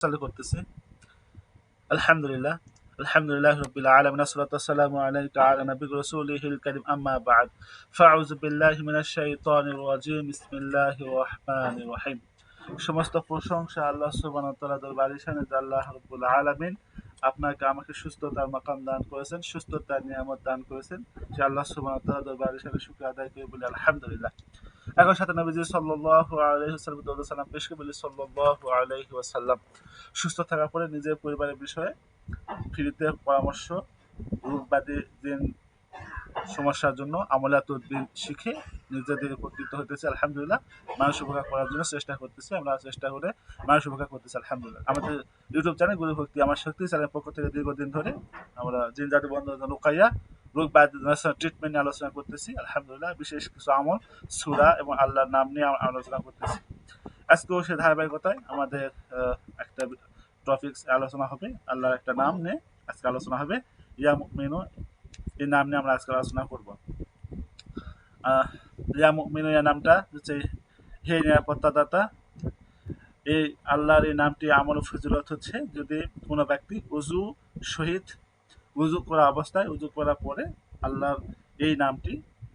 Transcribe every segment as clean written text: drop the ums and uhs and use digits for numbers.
চালু করতেছি। আলহামদুলিল্লাহ আলহামদুলিল্লাহ রাব্বিল আলামিন আসসালাতু ওয়াসসালামু আলাইকা আলা নাবিয়্যি রাসূলিহিল কারীম আম্মা বা'দ ফাআউযু বিল্লাহি মিনাশ শাইতানির রাজীম বিসমিল্লাহির রহমানির রহিম। সমস্ত প্রশংসা আল্লাহ সুবহানাহু ওয়া তাআলার দরবারে শানে যে আল্লাহ রাব্বুল আলামিন আপনাকে আমাকে সুস্থতার মাকাম দান করেছেন, সুস্থতার নিয়ামত দান করেছেন। যে আল্লাহ সুবহানাহু ওয়া তাআলার দরবারে শানে শুকরিয়া আদায় করে বলি আলহামদুলিল্লাহ। একই সাথে নবীজি সাল্লাল্লাহু আলাইহি ওয়াসাল্লাম দরুদ সালাম পেশ করে বলি সাল্লাল্লাহু আলাইহি ওয়াসাল্লাম। সুস্থ থাকার পরে নিজের পরিবারের বিষয়ে ফ্রিতে পরামর্শ, রোগ ব্যাধি জিন সমস্যার জন্য আমলা তদবির শিখে নিজেদের উপকৃত হতেছে আলহামদুলিল্লাহ। মানুষ উপকার করার জন্য চেষ্টা করতেছি, আমরা চেষ্টা করে মানুষ উপকার করতেছি আলহামদুলিল্লাহ। আমাদের ইউটিউব চ্যানেল গুরু ভক্তি আমার শক্তি চ্যানেলের পক্ষ থেকে দীর্ঘদিন ধরে আমরা জিন জাদু বন্ধ রুকাইয়া রোগ ব্যাধি ট্রিটমেন্ট নিয়ে আলোচনা করতেছি আলহামদুলিল্লাহ। বিশেষ কিছু আমল, সূরা এবং আল্লাহর নাম নিয়ে আলোচনা করতেছি। আজকেও সে ধারাবাহিকতায় আমাদের একটা টপিকস আলোচনা হবে, আল্লাহর একটা নাম নিয়ে আজকে আলোচনা হবে। ইয়া মুমিনু, এই নাম নিয়ে আমরা আজকে আলোচনা করব। ইয়া মুমিনু ইয়া নামটা হচ্ছে হে নিরাপত্তাদাতা। এই আল্লাহর এই নামটি আমল ও ফজিলত হচ্ছে যদি কোনো ব্যক্তি সহিত উজু করা অবস্থায়, উজু করার পরে আল্লাহর এই নামটি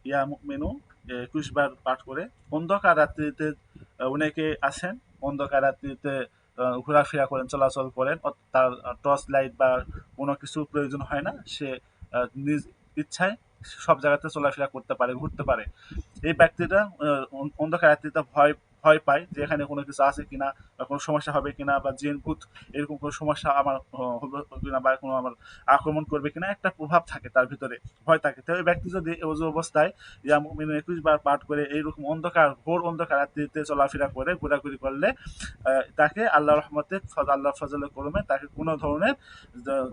ইয়া মুমিনু ২১ বার পাঠ করে। অন্ধকার রাত্রিতে অনেকে আছেন, অন্ধকার রাত্রিতে ঘোরাফেরা করেন, চলাচল করেন, তার টর্চ লাইট বা কোনো কিছু প্রয়োজন হয় না, সে নিজ ইচ্ছায় সব জায়গাতে চলাফেরা করতে পারে, ঘুরতে পারে। এই ব্যক্তিটা অন্ধকার রাত্রিতে ভয় ভয় পায় যে এখানে কোনো কিছু আছে কিনা, বা কোনো সমস্যা হবে কিনা, বা জিন ভূত এরকম কোনো সমস্যা আমার হবে কিনা, বা কোনো আমার আক্রমণ করবে কিনা, একটা প্রভাব থাকে তার ভিতরে, ভয় থাকে। তো এই ব্যক্তি যদি ওযু অবস্থায় ইয়া মুমিনুন ২১ বার পাঠ করে এইরকম ঘোর অন্ধকার রাত্রিতে চলাফেরা করে, ঘোরাঘুরি করলে তাকে আল্লাহর রহমতে আল্লাহর ফজলের করমে তাকে কোনো ধরনের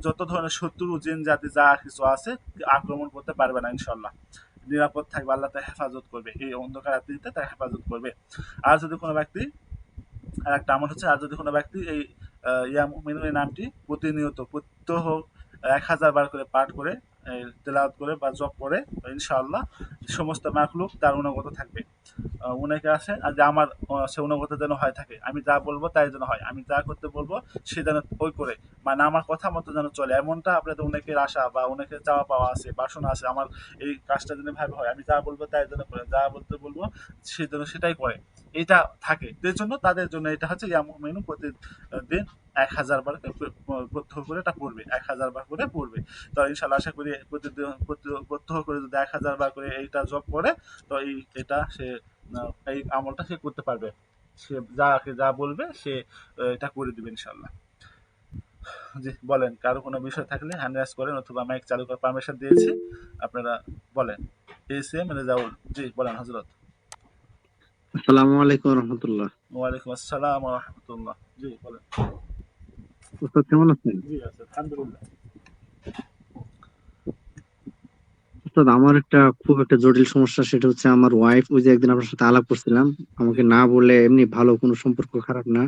যত ধরনের শত্রু জিন জাতি যা কিছু আছে আক্রমণ করতে পারবে না ইনশাআল্লাহ। নিরাপদ থাকবে, আল্লাহ তাকে হেফাজত করবে, এই অন্ধকার রাত্রিতে তাকে হেফাজত করবে। আর যদি কোনো ব্যক্তি, আর একটা আমল হচ্ছে, আর যদি কোনো ব্যক্তি এই ইয়া মুমিনুন এই নামটি প্রতিনিয়ত প্রত্যহ ১০০০ বার করে পাঠ করে, তেলাওয়াত করে বা জপ করে, ইনশাআল্লাহ সমস্ত মাখলুক তার অনুগত থাকবে। অনেকে আছে আর যে আমার সে অনুগত যেন হয় থাকে, আমি যা বলবো তাই যেন হয়, আমি যা করতে বলবো সে যেন ওই করে, মানে আমার কথা মতো যেন চলে, এমনটা আপনাদের অনেকের আশা বা অনেকের চাওয়া পাওয়া আছে, বাসনা আছে, আমার এই কাজটা যেন ভাবে হয়, আমি যা বলবো তাই যেন করে, যা বলতে বলবো সে যেন সেটাই করে, এটা থাকে। এর জন্য তাদের জন্য এটা হচ্ছে ইয়া মুমিনু প্রতিদিন ১০০০ বার প্রত্যহ করে এটা পড়বে, ১০০০ বার করে পড়বে। তো ইনশাল্লাহ আশা করি প্রতিদিন প্রত্যহ করে যদি ১০০০ বার করে এইটা জব করে, তো এটা সে এই আমলটা সে করতে পারবে। সে যাকে যা বলবে সে এটা করে দিবে ইনশাল্লাহ। জি বলেন, কারো কোনো বিষয় থাকলে হ্যান্ড রাইজ করেন, অথবা মাইক চালু করার পারমিশন দিয়েছি, আপনারা বলেন। এসএম রেজাউল, জি বলেন হজরত। আসসালামু আলাইকুম রহমতুল্লাহ। ওয়ালাইকুম আসসালাম রহমতুল্লাহ, জি বলেন। উস্তাদ কেমন আছেন? জি আছে আলহামদুলিল্লাহ। উস্তাদ আমার খুব একটা জটিল সমস্যা, সেটা হচ্ছে আমার ওয়াইফ, ওই যে একদিন আপনার সাথে আলাপ করছিলাম, জি আমাকে না বলে, এমনি ভালো কোনো সম্পর্ক, খারাপ না,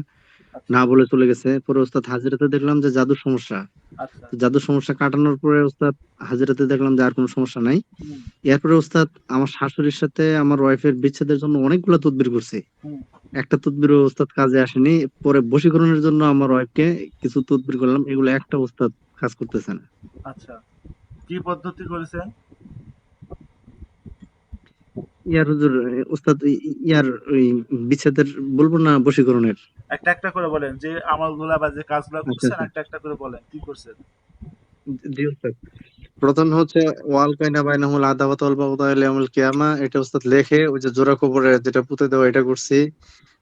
আচ্ছা না বলে চলে গেছে। পরে উস্তাদ হাজিরাতে দেখলাম যে জাদুর সমস্যা। আচ্ছা। তো জাদুর সমস্যা কাটানোর পরে উস্তাদ হাজিরাতে দেখলাম যে আর কোনো সমস্যা নাই। হুম এরপরে উস্তাদ আমার শাশুড়ির সাথে আমার ওয়াইফের বিচ্ছেদের জন্য অনেকগুলা তদবির করছি, হুম একটা তদবিরও উস্তাদ কাজে আসেনি। পরে বশীকরণের জন্য আমার ওয়াইফকে কিছু তদবির করলাম, এগুলো একটা উস্তাদ কাজ করতেছে না। আচ্ছা, কি পদ্ধতি করেছেন? ইয়ার হুজুর, উস্তাদ ইয়ার ওই বিচ্ছেদের বলবো না বশীকরণের? একটা একটা করে বলেন, যে আমলগুলা বা যে কাজগুলা আচ্ছা করছেন আচ্ছা, একটা একটা করে বলেন কি করছেন। জি উস্তাদ। প্রথম হচ্ছে ওয়াল কাইনা বাইনাহুল আদাওয়াত ওয়াল বাগদা ইলা ইয়াউমিল কিয়ামা, এটা উস্তাদ লেখে ওই যে জোড়া কবরে যেটা পুঁতে দেওয়া, এটা করছি।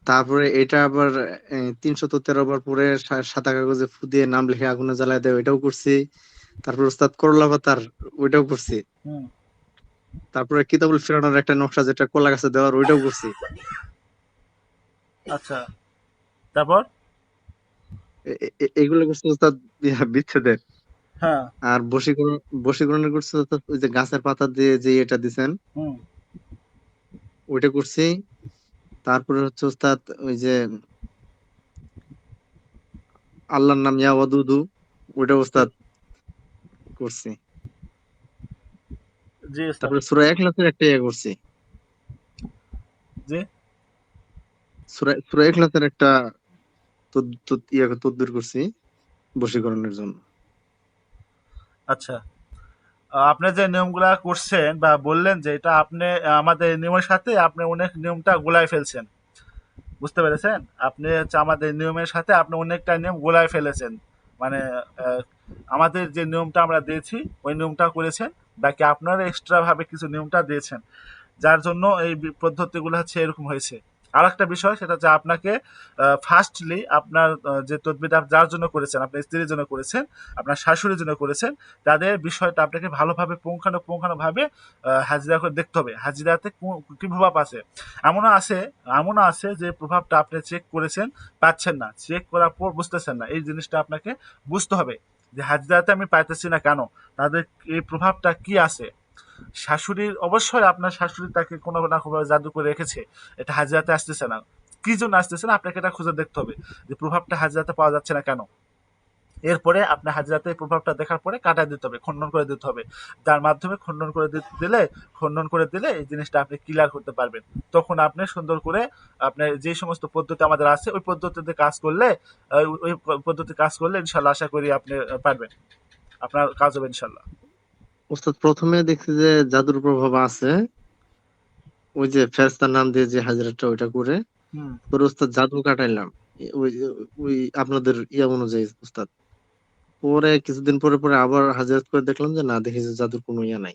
তারপরে এটা আবার ৩১৩ বার পরে সাদা কাগজে ফু দিয়ে নাম লিখে আগুনে জ্বালায় দেয়, এটাও করছি। তারপর উস্তাদ করলা পাতার, ওইটাও করছি। হুম তারপরে কিতাবুল ফিরানোর একটা নকশা, যেটা কলা গাছে দেওয়ার, ওইটাও করছি। আচ্ছা, তারপর? এগুলো করছে উস্তাদ বিচ্ছেদের। হ্যাঁ। আর বশীকরণের করছে উস্তাদ ওই যে গাছের পাতা দিয়ে যে এটা দিছেন, হুম ওইটা করছি। তারপরে হচ্ছে উস্তাদ ওই যে আল্লাহর নাম ইয়া ওয়াদুদু, ওইটা জি উস্তাদ করছি। জি ওস্তাদ। তারপরে সূরা ইখলাসের একটা ইয়ে করছি, জি সূরা ইখলাসের একটা তদবির করছি বশীকরণের জন্য। আচ্ছা, আপনি যে নিয়মগুলা করছেন বা বললেন যে এটা আপনি আমাদের নিয়মের সাথে আপনি অনেক নিয়মটা গোলায় ফেলছেন, বুঝতে পেরেছেন? আপনি হচ্ছে আমাদের নিয়মের সাথে আপনি অনেকটা নিয়ম গোলায় ফেলেছেন। মানে আহ, আমাদের যে নিয়মটা আমরা দিয়েছি ওই নিয়মটা করেছেন, বাকি আপনারা এক্সট্রা ভাবে কিছু নিয়মটা দিয়েছেন, যার জন্য এই পদ্ধতিগুলো হচ্ছে এরকম হয়েছে। আর একটা বিষয় সেটা হচ্ছে আপনাকে ফার্স্টলি আপনার যে তদবিরটা যার জন্য করেছেন, আপনার স্ত্রীর জন্য করেছেন, আপনার শাশুড়ির জন্য করেছেন, তাদের বিষয়টা আপনাকে ভালোভাবে পুঙ্খানুপুঙ্খানুভাবে হাজিরা করে দেখতে হবে। হাজিরাতে কি প্রভাব আছে। এমনও আছে এমনও আছে যে প্রভাবটা আপনি চেক করেছেন, পাচ্ছেন না, চেক করার পর বুঝতেছেন না। এই জিনিসটা আপনাকে বুঝতে হবে যে হাজিরাতে আমি পাইতেছি না কেন, তাদের এই প্রভাবটা কি আছে। শাশুড়ির অবশ্যই আপনার শাশুড়ি তাকে কোনো না কোনোভাবে জাদু করে রেখেছে, এটা হাজিরাতে আসতেছে না। কি জন্য আসতেছে না আপনাকে এটা খুঁজে দেখতে হবে যে প্রভাবটা হাজিরাতে পাওয়া যাচ্ছে না কেন। এরপরে আপনার হাজিরাতে এই প্রভাবটা দেখার পরে কাটায় দিতে হবে, খণ্ডন করে দিতে হবে। তার মাধ্যমে খণ্ডন করে দিলে এই জিনিসটা আপনি ক্লিয়ার করতে পারবেন। তখন আপনি সুন্দর করে আপনার যে সমস্ত পদ্ধতি আমাদের আছে ওই পদ্ধতিতে কাজ করলে ওই পদ্ধতি কাজ করলে ইনশাল্লাহ আশা করি আপনি পারবেন, আপনার কাজ হবে ইনশাল্লাহ। ওস্তাদ প্রথমে দেখছি যে জাদুর প্রভাব আছে, ওই যে ফেরেশতার নাম দিয়ে যে হাজিরাটা ওইটা করে হুম। পরে ওস্তাদ জাদু কাটাইলাম ওই ওই আপনাদের অনুযায়ী ওস্তাদ। পরে কিছুদিন পরে পরে আবার হাজিরাত করে দেখলাম যে না, দেখি যে জাদুর কোনো নাই।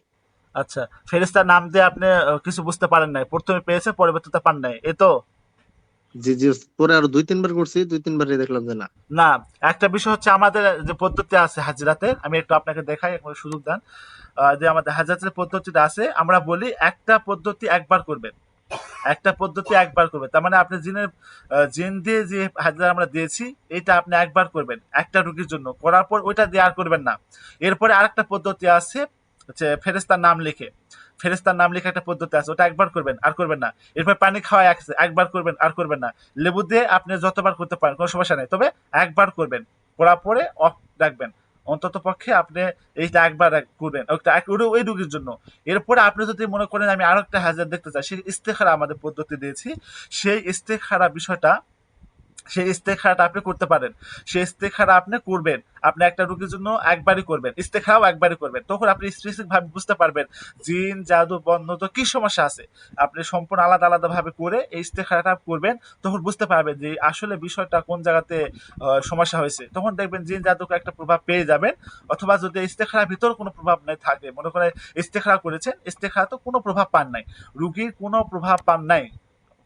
আচ্ছা, ফেরেশতার নাম দিয়ে আপনি কিছু বুঝতে পারেন নাই, প্রথমে পেয়েছে পরবর্তীতে পান নাই, এই তো? জি জি ওস্তাদ। পরে আরো 2-3 বার করছি, 2-3 বারই দেখলাম যে না। না, একটা বিষয় হচ্ছে আমাদের যে পদ্ধতি আছে হাজরাতের, আমি একটু আপনাকে দেখাই, একটু সুযোগ দেন। যে আমাদের হাজরাতের পদ্ধতিটা আছে, আমরা বলি একটা পদ্ধতি একবার করবেন, একটা পদ্ধতি একবার করবেন। তার মানে আপনি জিন দিয়ে যে হাজরা আমরা দিয়েছি এটা আপনি একবার করবেন একটা রোগীর জন্য, করার পর ওইটা দিয়ে আর করবেন না। এরপরে আরেকটা পদ্ধতি আছে হচ্ছে ফেরেশতার নাম লিখে, ফেরেশতার নাম লিখে একটা পদ্ধতি আছে, ওটা একবার করবেন আর করবেন না। এরপর পানি খাওয়া একবার করবেন আর করবেন না। লেবু দিয়ে আপনি যতবার করতে পারেন কোনো সমস্যা নেই, তবে একবার করবেন, করার পরে অফ রাখবেন। অন্তত পক্ষে আপনি এইটা একবার করবেন, ওই রোগীর জন্য। এরপরে আপনি যদি মনে করেন আমি আরো একটা হাজার দেখতে চাই, সেই ইস্তেখারা আমাদের পদ্ধতি দিয়েছি, সেই ইস্তেখারা বিষয়টা, সেই ইস্তেখারাটা আপনি করতে পারেন। সেই ইস্তেখারা আপনি করবেন, আপনি একটা রোগীর জন্য একবারই করবেন, ইস্তেখারাও একবারই করবেন। তখন আপনি স্পেসিফিক ভাবে বুঝতে পারবেন জিন জাদু বন্ধ তো কি সমস্যা আছে। আপনি সম্পূর্ণ আলাদা আলাদা ভাবে করে এই ইস্তেখারাটা করবেন, তখন বুঝতে পারবেন যে আসলে বিষয়টা কোন জায়গাতে সমস্যা হয়েছে। তখন দেখবেন জিন জাদুকে একটা প্রভাব পেয়ে যাবেন। অথবা যদি ইস্তেখারার ভিতর কোনো প্রভাব নাই থাকে, মনে করে ইস্তেখারা করেছেন, ইস্তেখারা তো কোনো প্রভাব পান নাই, রুগীর কোনো প্রভাব পান নাই,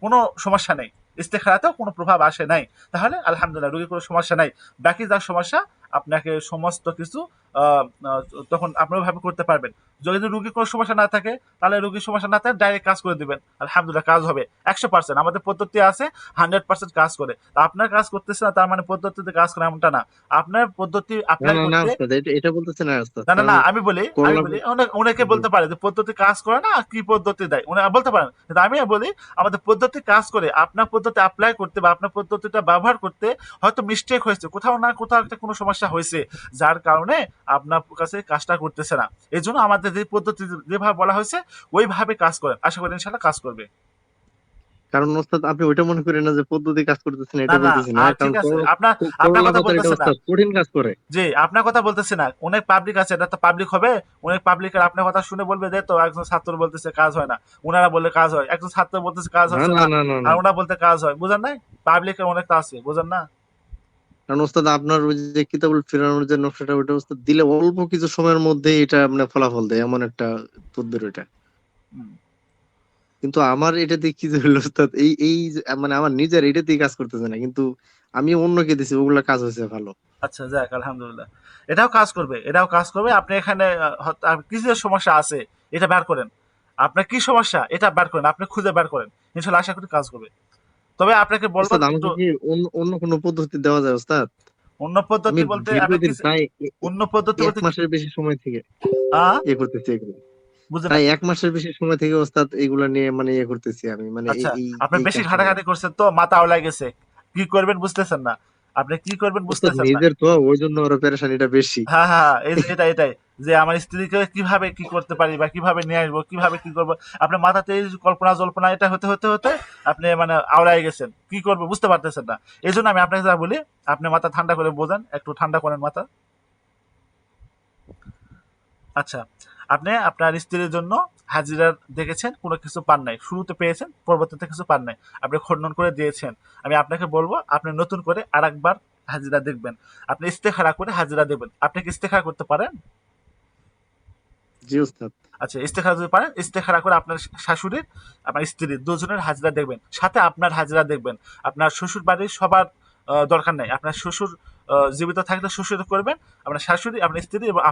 কোনো সমস্যা নেই, ইস্তেখারাতেও কোনো প্রভাব আসে নাই, তাহলে আলহামদুলিল্লাহ রোগীর কোনো সমস্যা নাই। বাকি যা সমস্যা আপনাকে সমস্ত কিছু আহ, আহ, তখন আপনি ওইভাবে করতে পারবেন। যদি রোগীর কোনো সমস্যা না থাকে, তাহলে রোগীর সমস্যা না থাকে ডাইরেক্ট কাজ করে দিবেন, আলহামদুলিল্লাহ কাজ হবে 100%। আমাদের পদ্ধতি আছে 100% কাজ করে। তা আপনার কাজ করতেছে না তার মানে পদ্ধতিতে কাজ করে এমনটা না, আপনার পদ্ধতি না অ্যাপ্লাই না না করতে। ওস্তাদ, এটা এটা বলতেছে না ওস্তাদ, না, না, কারণ না, আমি বলি করলাম। অনেকে জি বলতে পারে যে পদ্ধতি কাজ করে না, কি পদ্ধতি দেয়? উনি বলতে পারেন। কিন্তু আমি বলি আমাদের পদ্ধতি কাজ করে। আপনার পদ্ধতি এপ্লাই করতে বা আপনার পদ্ধতিটা ব্যবহার করতে হয়তো মিস্টেক হয়েছে। কোথাও না কোথাও একটা কোনো সমস্যা হয়েছে। যার কারণে আপনার কাছে কাজটা করতেছে না। এজন্য আমাদের যে পদ্ধতি যেভাবে বলা হয়েছে ওইভাবে কাজ করেন। আশা করি ইনশাআল্লাহ কাজ করবে। কারণ ওস্তাদ আপনি ওইটা মনে করেন না যে পদ্ধতি কাজ করতেছেন, না, এটা না, বলতেছি না, কারণ ঠিক আছে। আপনার করলা কথা পাতার এটা বলতেছে না। ওস্তাদ কঠিন কাজ করে। জি, আপনার কথা বলতেছি না। অনেক পাবলিক আছে, এটা তো পাবলিক হবে। অনেক পাবলিকের আপনার কথা শুনে বলবে যে তো একজন ছাত্র বলতেছে কাজ হয় না। উনারা বললে কাজ হয়। একজন ছাত্র বলতেছে কাজ না হচ্ছে না না। না না আর না, ওনারা বলতে কাজ হয়। বুঝেন নাই? পাবলিকের অনেকটা আছে। বুঝেন না? কারণ ওস্তাদ আপনার ওই যে কিতাবুল ফিরানোর যে নকশাটা ওইটা ওস্তাদ দিলে অল্প কিছু সময়ের মধ্যে এটা আপনার ফলাফল দেয়, এমন একটা তদবির ওইটা। হুম। কিন্তু আমার এটা দিয়ে কি যে হলো ওস্তাদ, এই এই মানে আমার নিজের এটা দিয়ে কাজ করতেছে না, কিন্তু আমি অন্যকে দিছি ওগুলা কাজ হয়েছে ভালো। আচ্ছা, যাক আলহামদুলিল্লাহ। এটাও কাজ করবে। এটাও কাজ করবে। আপনি এখানে কিসের সমস্যা আছে এটা বের করেন। আপনার কি সমস্যা এটা বের করেন। আপনি খুঁজে বের করেন। ইনশাআল্লাহ আশা করি কাজ করবে। তবে আপনাকে বলবো ওস্তাদ একটু আমাকে কি অন্য অন্য কোনো পদ্ধতি দেওয়া যায় ওস্তাদ? অন্য আমি পদ্ধতি বলতে আপনি দীর্ঘদিন কিছু প্রায় অন্য পদ্ধতি এক বলতে কি? মাসের বেশি সময় থেকে আ করতেছি এগুলো। বুঝে প্রায় নাই। 1 মাসের বেশি সময় থেকে ওস্তাদ এগুলা নিয়ে মানে করতেছি আমি, মানে এই আচ্ছা, এই আপনি এই বেশি কাজটা নিয়ে। ঘাটাঘাটি করছেন তো মাথা আওলাই গেছে। কি করবেন বুঝতেছেন না। আপনি কি করবেন ওস্তাদ বুঝতেছেন না। নিজের তো ওই জন্য ওর পেরেশানিটা বেশি। হ্যাঁ, হ্যাঁ, হ্যাঁ, এটাই। যে আমার স্ত্রীকে কিভাবে কি করতে পারি বা কিভাবে নিয়ে আসবো, কিভাবে কি করবো, আপনার মাথাতে এই কল্পনা জল্পনা এটা হতে হতে হতে আপনি মানে আওড়াই গেছেন, কি করবো বুঝতে পারতেছেন না। এই জন্য আমি আপনাকে যা বলি, আপনি মাথা ঠান্ডা করে বোঝেন, একটু ঠান্ডা করেন মাথা। আচ্ছা, আপনি আপনার স্ত্রীর জন্য হাজিরা দেখেছেন, কোনো কিছু পান নাই, শুরুতে পেয়েছেন, পরবর্তীতে কিছু পান নাই, আপনি খণ্ডন করে দিয়েছেন। আমি আপনাকে বলবো আপনি নতুন করে আরেকবার হাজিরা দেখবেন, আপনি ইস্তেখারা করে হাজিরা দেবেন। আপনি কি ইস্তেখারা করতে পারেন? জি উস্তাদ। আচ্ছা, ইস্তেখারা যদি পারেন, ইস্তেখারা করে আপনার শাশুড়ির, আপনার স্ত্রীর দুজনের হাজিরা দেখবেন, সাথে আপনার হাজিরা দেখবেন। আপনার শ্বশুর বাড়ির সবার দরকার নেই। আপনার শ্বশুর জীবিত থাকলে শ্বশুর করবেন, আপনার শাশুড়ি, আপনার স্ত্রী এবং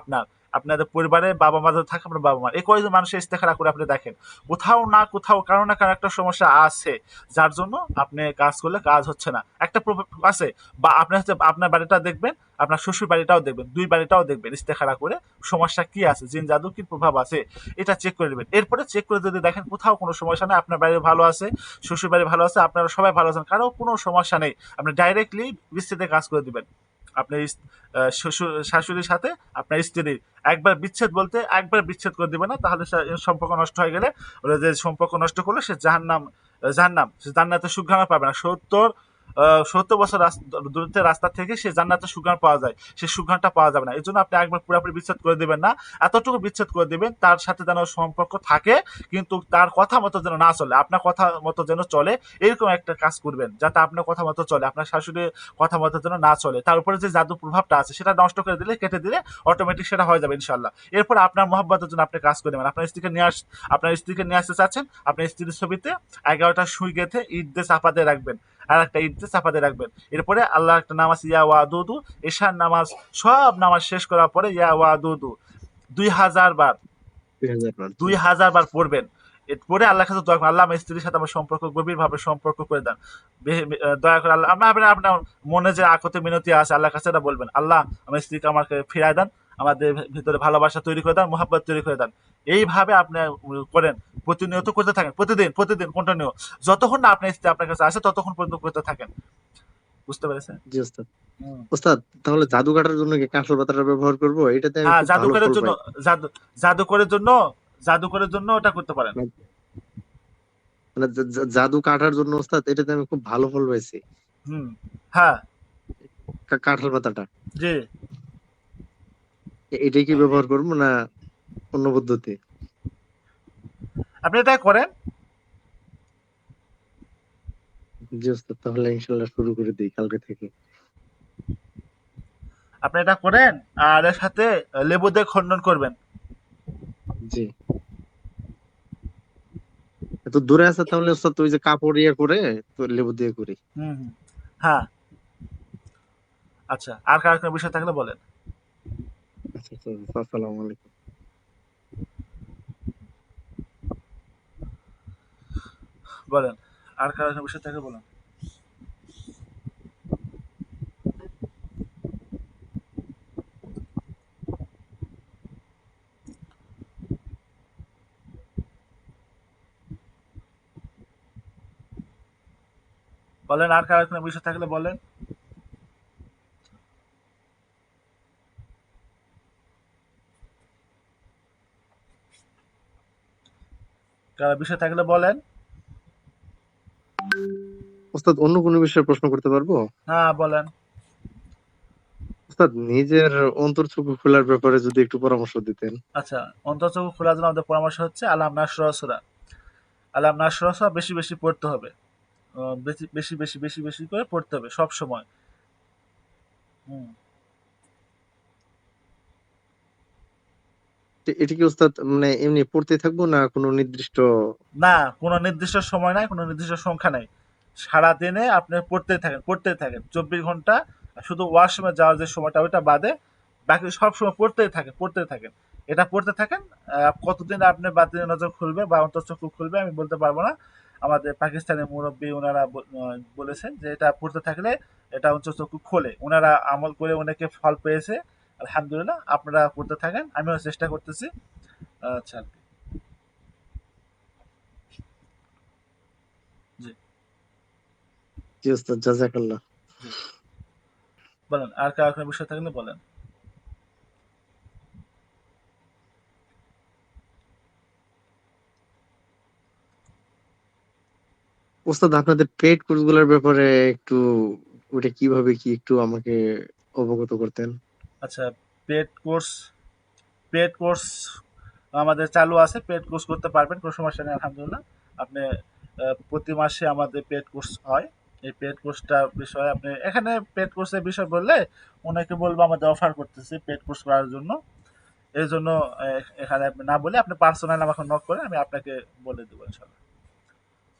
আপনাদের পরিবারে বাবা মা যদি থাকে, আপনার বাবা মা, এই কয়েকজন মানুষের ইস্তেখারা করে আপনি দেখেন। কোথাও না কোথাও কারো না কারো একটা সমস্যা আছে, যার জন্য আপনি কাজ করলে কাজ হচ্ছে না, একটা প্রভাব আছে। বা আপনি হচ্ছে আপনার বাড়িটা দেখবেন, আপনার শ্বশুর বাড়িটাও দেখবেন, দুই বাড়িটাও দেখবেন ইস্তেখারা করে, সমস্যা কি আছে, জিন জাদু কি প্রভাব আছে, এটা চেক করে নেবেন। এরপরে চেক করে যদি দেখেন কোথাও কোনো সমস্যা নেই, আপনার বাড়ি ভালো আছে, শ্বশুর বাড়ি ভালো আছে, আপনারা সবাই ভালো আছেন, কারো কোনো সমস্যা নেই, আপনি ডাইরেক্টলি বিচ্ছেদে কাজ করে দিবেন। আপনার শ্বশুর শাশুড়ির সাথে আপনার স্ত্রীর একবার বিচ্ছেদ বলতে একবার বিচ্ছেদ করে দিবে না, তাহলে সম্পর্ক নষ্ট হয়ে গেলে, ওরা যে সম্পর্ক নষ্ট করলো সে জাহান্নাম, জাহান্নাম, সে জান্নাতে সুঘ্রাণ পাবে না। 70 বছর দূরত্বের রাস্তা থেকে সে জান্নাতে সুঘ্রাণ পাওয়া যায়, সে সুঘ্রাণটা পাওয়া যাবে না। এই জন্য আপনি একবার পুরোপুরি বিচ্ছেদ করে দিবেন না, এতটুকু বিচ্ছেদ করে দিবেন তার সাথে যেন সম্পর্ক থাকে, কিন্তু তার কথা মতো যেন না চলে, আপনার কথা মতো যেন চলে, এরকম একটা কাজ করবেন যাতে আপনার কথা মতো চলে, আপনার শাশুড়ির কথা মতো যেন না চলে। তার উপরে যে জাদু প্রভাবটা আছে সেটা নষ্ট করে দিলে, কেটে দিলে অটোমেটিক সেটা হয়ে যাবে ইনশাল্লাহ। এরপর আপনার মহব্বতের জন্য আপনি কাজ করে নেবেন। আপনার স্ত্রীকে নিয়ে আসতে চাচ্ছেন, আপনার স্ত্রীর ছবিতে 11টা সুই গেঁথে ইট দিয়ে চাপা দিয়ে রাখবেন, আর একটা ইট দিয়ে চাপা দিয়ে রাখবেন। এরপরে আল্লাহ একটা নামাজ ইয়া ওয়াদুদু, এশার নামাজ, সব নামাজ শেষ করার পরে ইয়া ওয়াদুদু 2000 বার, 2000 বার। জি। 2000 বার পড়বেন। পরে আল্লাহর কাছে দোয়া করবেন, আল্লাহ আমার স্ত্রীর সাথে আমার সম্পর্ক গভীরভাবে সম্পর্ক করে দেন। দয়া করে আল্লাহ, আপনার মনে যে আকতে মিনতি আছে আল্লাহর কাছে এটা বলবেন, আল্লাহ আমার স্ত্রীকে আমাকে ফিরায় দেন, আমাদের ভিতরে ভালোবাসা তৈরি করে দেন, মোহাব্বত তৈরি করে দেন। এইভাবে আপনি করেন, প্রতিনিয়ত করতে থাকেন, প্রতিদিন প্রতিদিন কন্টিনিউ, যতক্ষণ না আপনার স্ত্রী আপনার কাছে আসে ততক্ষণ পর্যন্ত করতে থাকেন। বুঝতে পেরেছেন? জি উস্তাদ। হুম। উস্তাদ, তাহলে জাদু কাটার জন্য কি কাঁঠাল পাতাটা ব্যবহার করব? এটাতে আমি হ্যাঁ, খুব ভালো ফল পাই। জাদু জাদুকরের জন্য, জাদুকরের জন্য ওটা করতে পারেন। মানে মানে জাদু কাটার জন্য উস্তাদ, এটাতে আমি খুব ভালো ফল পাইছি। হুম। হ্যাঁ। কাঁঠাল পাতাটা, জি। এটাই কি ব্যবহার করবো না অন্য পদ্ধতি? আপনি এটা করেন, জি উস্তাদ, তাহলে ইনশাল্লাহ শুরু করে দিই কালকে থেকে। আপনি এটা করেন, আর এর সাথে লেবু দিয়ে খণ্ডন করবেন। জি। এত দূরে আছে তাহলে উস্তাদ, ওই যে কাপড় ইয়ে করে তো লেবু দিয়ে করি। হুম, হুম। হ্যাঁ। আচ্ছা, আর কার কোনো বিষয় থাকলে বলেন। আচ্ছা আচ্ছা, আসসালামু আলাইকুম। বলেন, আর কার কোনো বিষয় থাকলে বলেন। বলেন, আর কার কোনো বিষয় থাকলে বলেন। কার বিষয় থাকলে বলেন। উস্তাদ, অন্য কোনো বিষয়ে প্রশ্ন করতে পারবো? হ্যাঁ, বলেন। উস্তাদ, নিজের অন্তর্চক্ষু খোলার ব্যাপারে যদি একটু পরামর্শ দিতেন। আচ্ছা, অন্তর্চক্ষু খোলার জন্য আমাদের পরামর্শ হচ্ছে আলাম নাশরা সূরা। আলাম নাশরা সূরা বেশি বেশি পড়তে হবে। বেশি বেশি বেশি বেশি বেশি করে পড়তে হবে সব সময়। হুম। এটা কি উস্তাদ মানে এমনি পড়তে থাকবো না কোনো নির্দিষ্ট? না, কোনো নির্দিষ্ট সময় নাই, কোনো নির্দিষ্ট সংখ্যা নাই। সারাদিনে আপনি পড়তেই থাকেন, পড়তেই থাকেন। 24 ঘন্টা, শুধু ওয়াশরুমে যাওয়ার যে সময়টা ওইটা বাদে বাকি সব সময় পড়তেই থাকেন, পড়তেই থাকেন। এটা পড়তে থাকেন। কতদিন আপনার বাতিল নজর খুলবে বা অন্তঃচক্ষু খুলবে আমি বলতে পারবো না। আমাদের পাকিস্তানি মুরব্বী ওনারা বলেছেন যে এটা পড়তে থাকলে এটা অন্তঃচক্ষু খোলে। ওনারা আমল করে অনেকে ফল পেয়েছে। আলহামদুলিল্লাহ, আপনারা পড়তে থাকেন, আমিও চেষ্টা করতেছি। আচ্ছা। জি। জি উস্তাদ, জাযাকাল্লাহ। জি। বলেন, আর কার কোনো বিষয় থাকলে বলেন। ওস্তাদ আপনাদের পেইড কোর্স গুলোর ব্যাপারে একটু ওটা কিভাবে কি একটু আমাকে অবগত করতেন। আচ্ছা, পেড কোর্স পেড কোর্স আমাদের চালু আছে। পেড কোর্স করতে পারবেন, কোনো সমস্যা নেই আলহামদুলিল্লাহ। আপনি প্রতি মাসে আমাদের পেড কোর্স হয়। এই পেড কোর্সটার বিষয়ে আপনি এখানে পেড কোর্সের বিষয় বললে ওনাকে বলবো আমাদের অফার করতেছি পেড কোর্স করার জন্য। এই জন্য এখানে আপনি না বলে আপনি পার্সোনাল আমাকে নক করে আমি আপনাকে বলে দেবো ইনশাল্লাহ।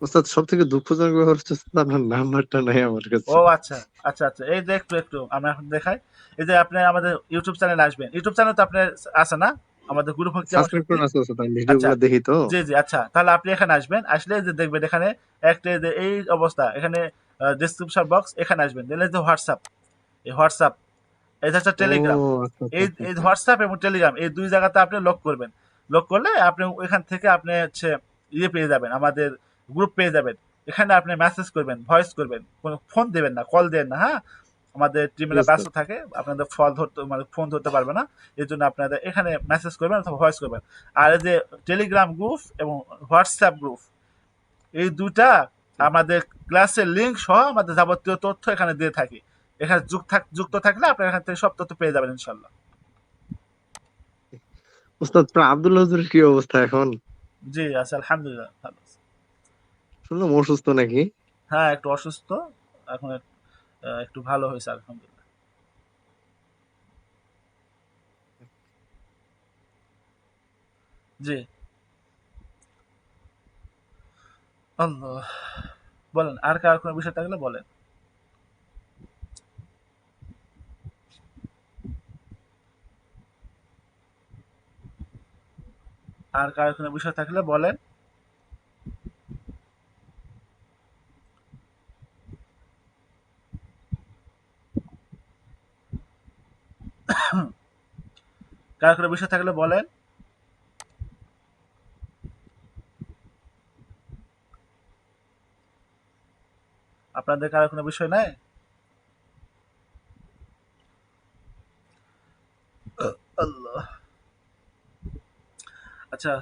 ওস্তাদ সব থেকে দুঃখজনক ব্যাপার হচ্ছে ওস্তাদ, আপনার নাম্বারটা নাই আমার ও কাছে। আচ্ছা, আচ্ছা, আচ্ছা। এই যে একটু আমি এখন দেখাই। এই যে আপনি আমাদের ইউটিউব চ্যানেলে আসবেন। ইউটিউব চ্যানেল তো আপনার আছে না? আমাদের গুরু ভক্তি আমার সাবস্ক্রাইব শক্তি। করেন আছে ওস্তাদ, আমি ভিডিও আচ্ছা, গুলো দেখি তো। জি, জি, আচ্ছা। তাহলে আপনি এখানে আসবেন। আসলে যে দেখবেন এখানে একটা এই যে এই অবস্থা এখানে ডেসক্রিপশন বক্স এখানে আসবেন। দিলে যে হোয়াটসঅ্যাপ, এই হোয়াটসঅ্যাপ, এটা হচ্ছে ও টেলিগ্রাম। আচ্ছা আচ্ছা এই আচ্ছা এই আচ্ছা। হোয়াটসঅ্যাপ এবং টেলিগ্রাম এই ২ জায়গাতে আপনি লক করবেন। লক করলে আপনি ওইখান থেকে আপনি হচ্ছে ইয়ে পেয়ে যাবেন, আমাদের গ্রুপ পেয়ে যাবেন। এখানে আপনি মেসেজ করবেন, ভয়েস করবেন। কোনো ফোন দিবেন না, কল দিবেন না, হ্যাঁ? আমাদের জি টিমেরা ব্যস্ত ওস্তাদ। থাকে। আপনাদের ফল ধরতে মানে ফোন ধরতে পারবে না। এজন্য আপনাদের এখানে মেসেজ করবেন অথবা ভয়েস করবেন। আর এই যে টেলিগ্রাম গ্রুপ এবং হোয়াটসঅ্যাপ গ্রুপ এই ২ টা আমাদের ক্লাসের লিঙ্ক সহ আমাদের যাবতীয় তথ্য এখানে দিয়ে থাকি। এখানে যুক্ত থাকলে আপনারা এখান থেকে সব তথ্য পেয়ে যাবেন ইনশাল্লাহ। ওস্তাদ আব্দুল্লাহ হুজুরের কি অবস্থা এখন? জি, আছি আলহামদুলিল্লাহ ভালো আছি। শুনলাম অসুস্থ নাকি? হ্যাঁ, একটু অসুস্থ। এখন একটু ভালো হইছে আলহামদুলিল্লাহ। জি, আল্লাহ। বলেন, আর কার কোনো বিষয় থাকলে বলেন। আর কার কোনো বিষয় থাকলে বলেন। কার কোনো বিষয় থাকলে বলেন। আপনাদের কারো কোনো বিষয় নাই? আল্লাহ। আচ্ছা,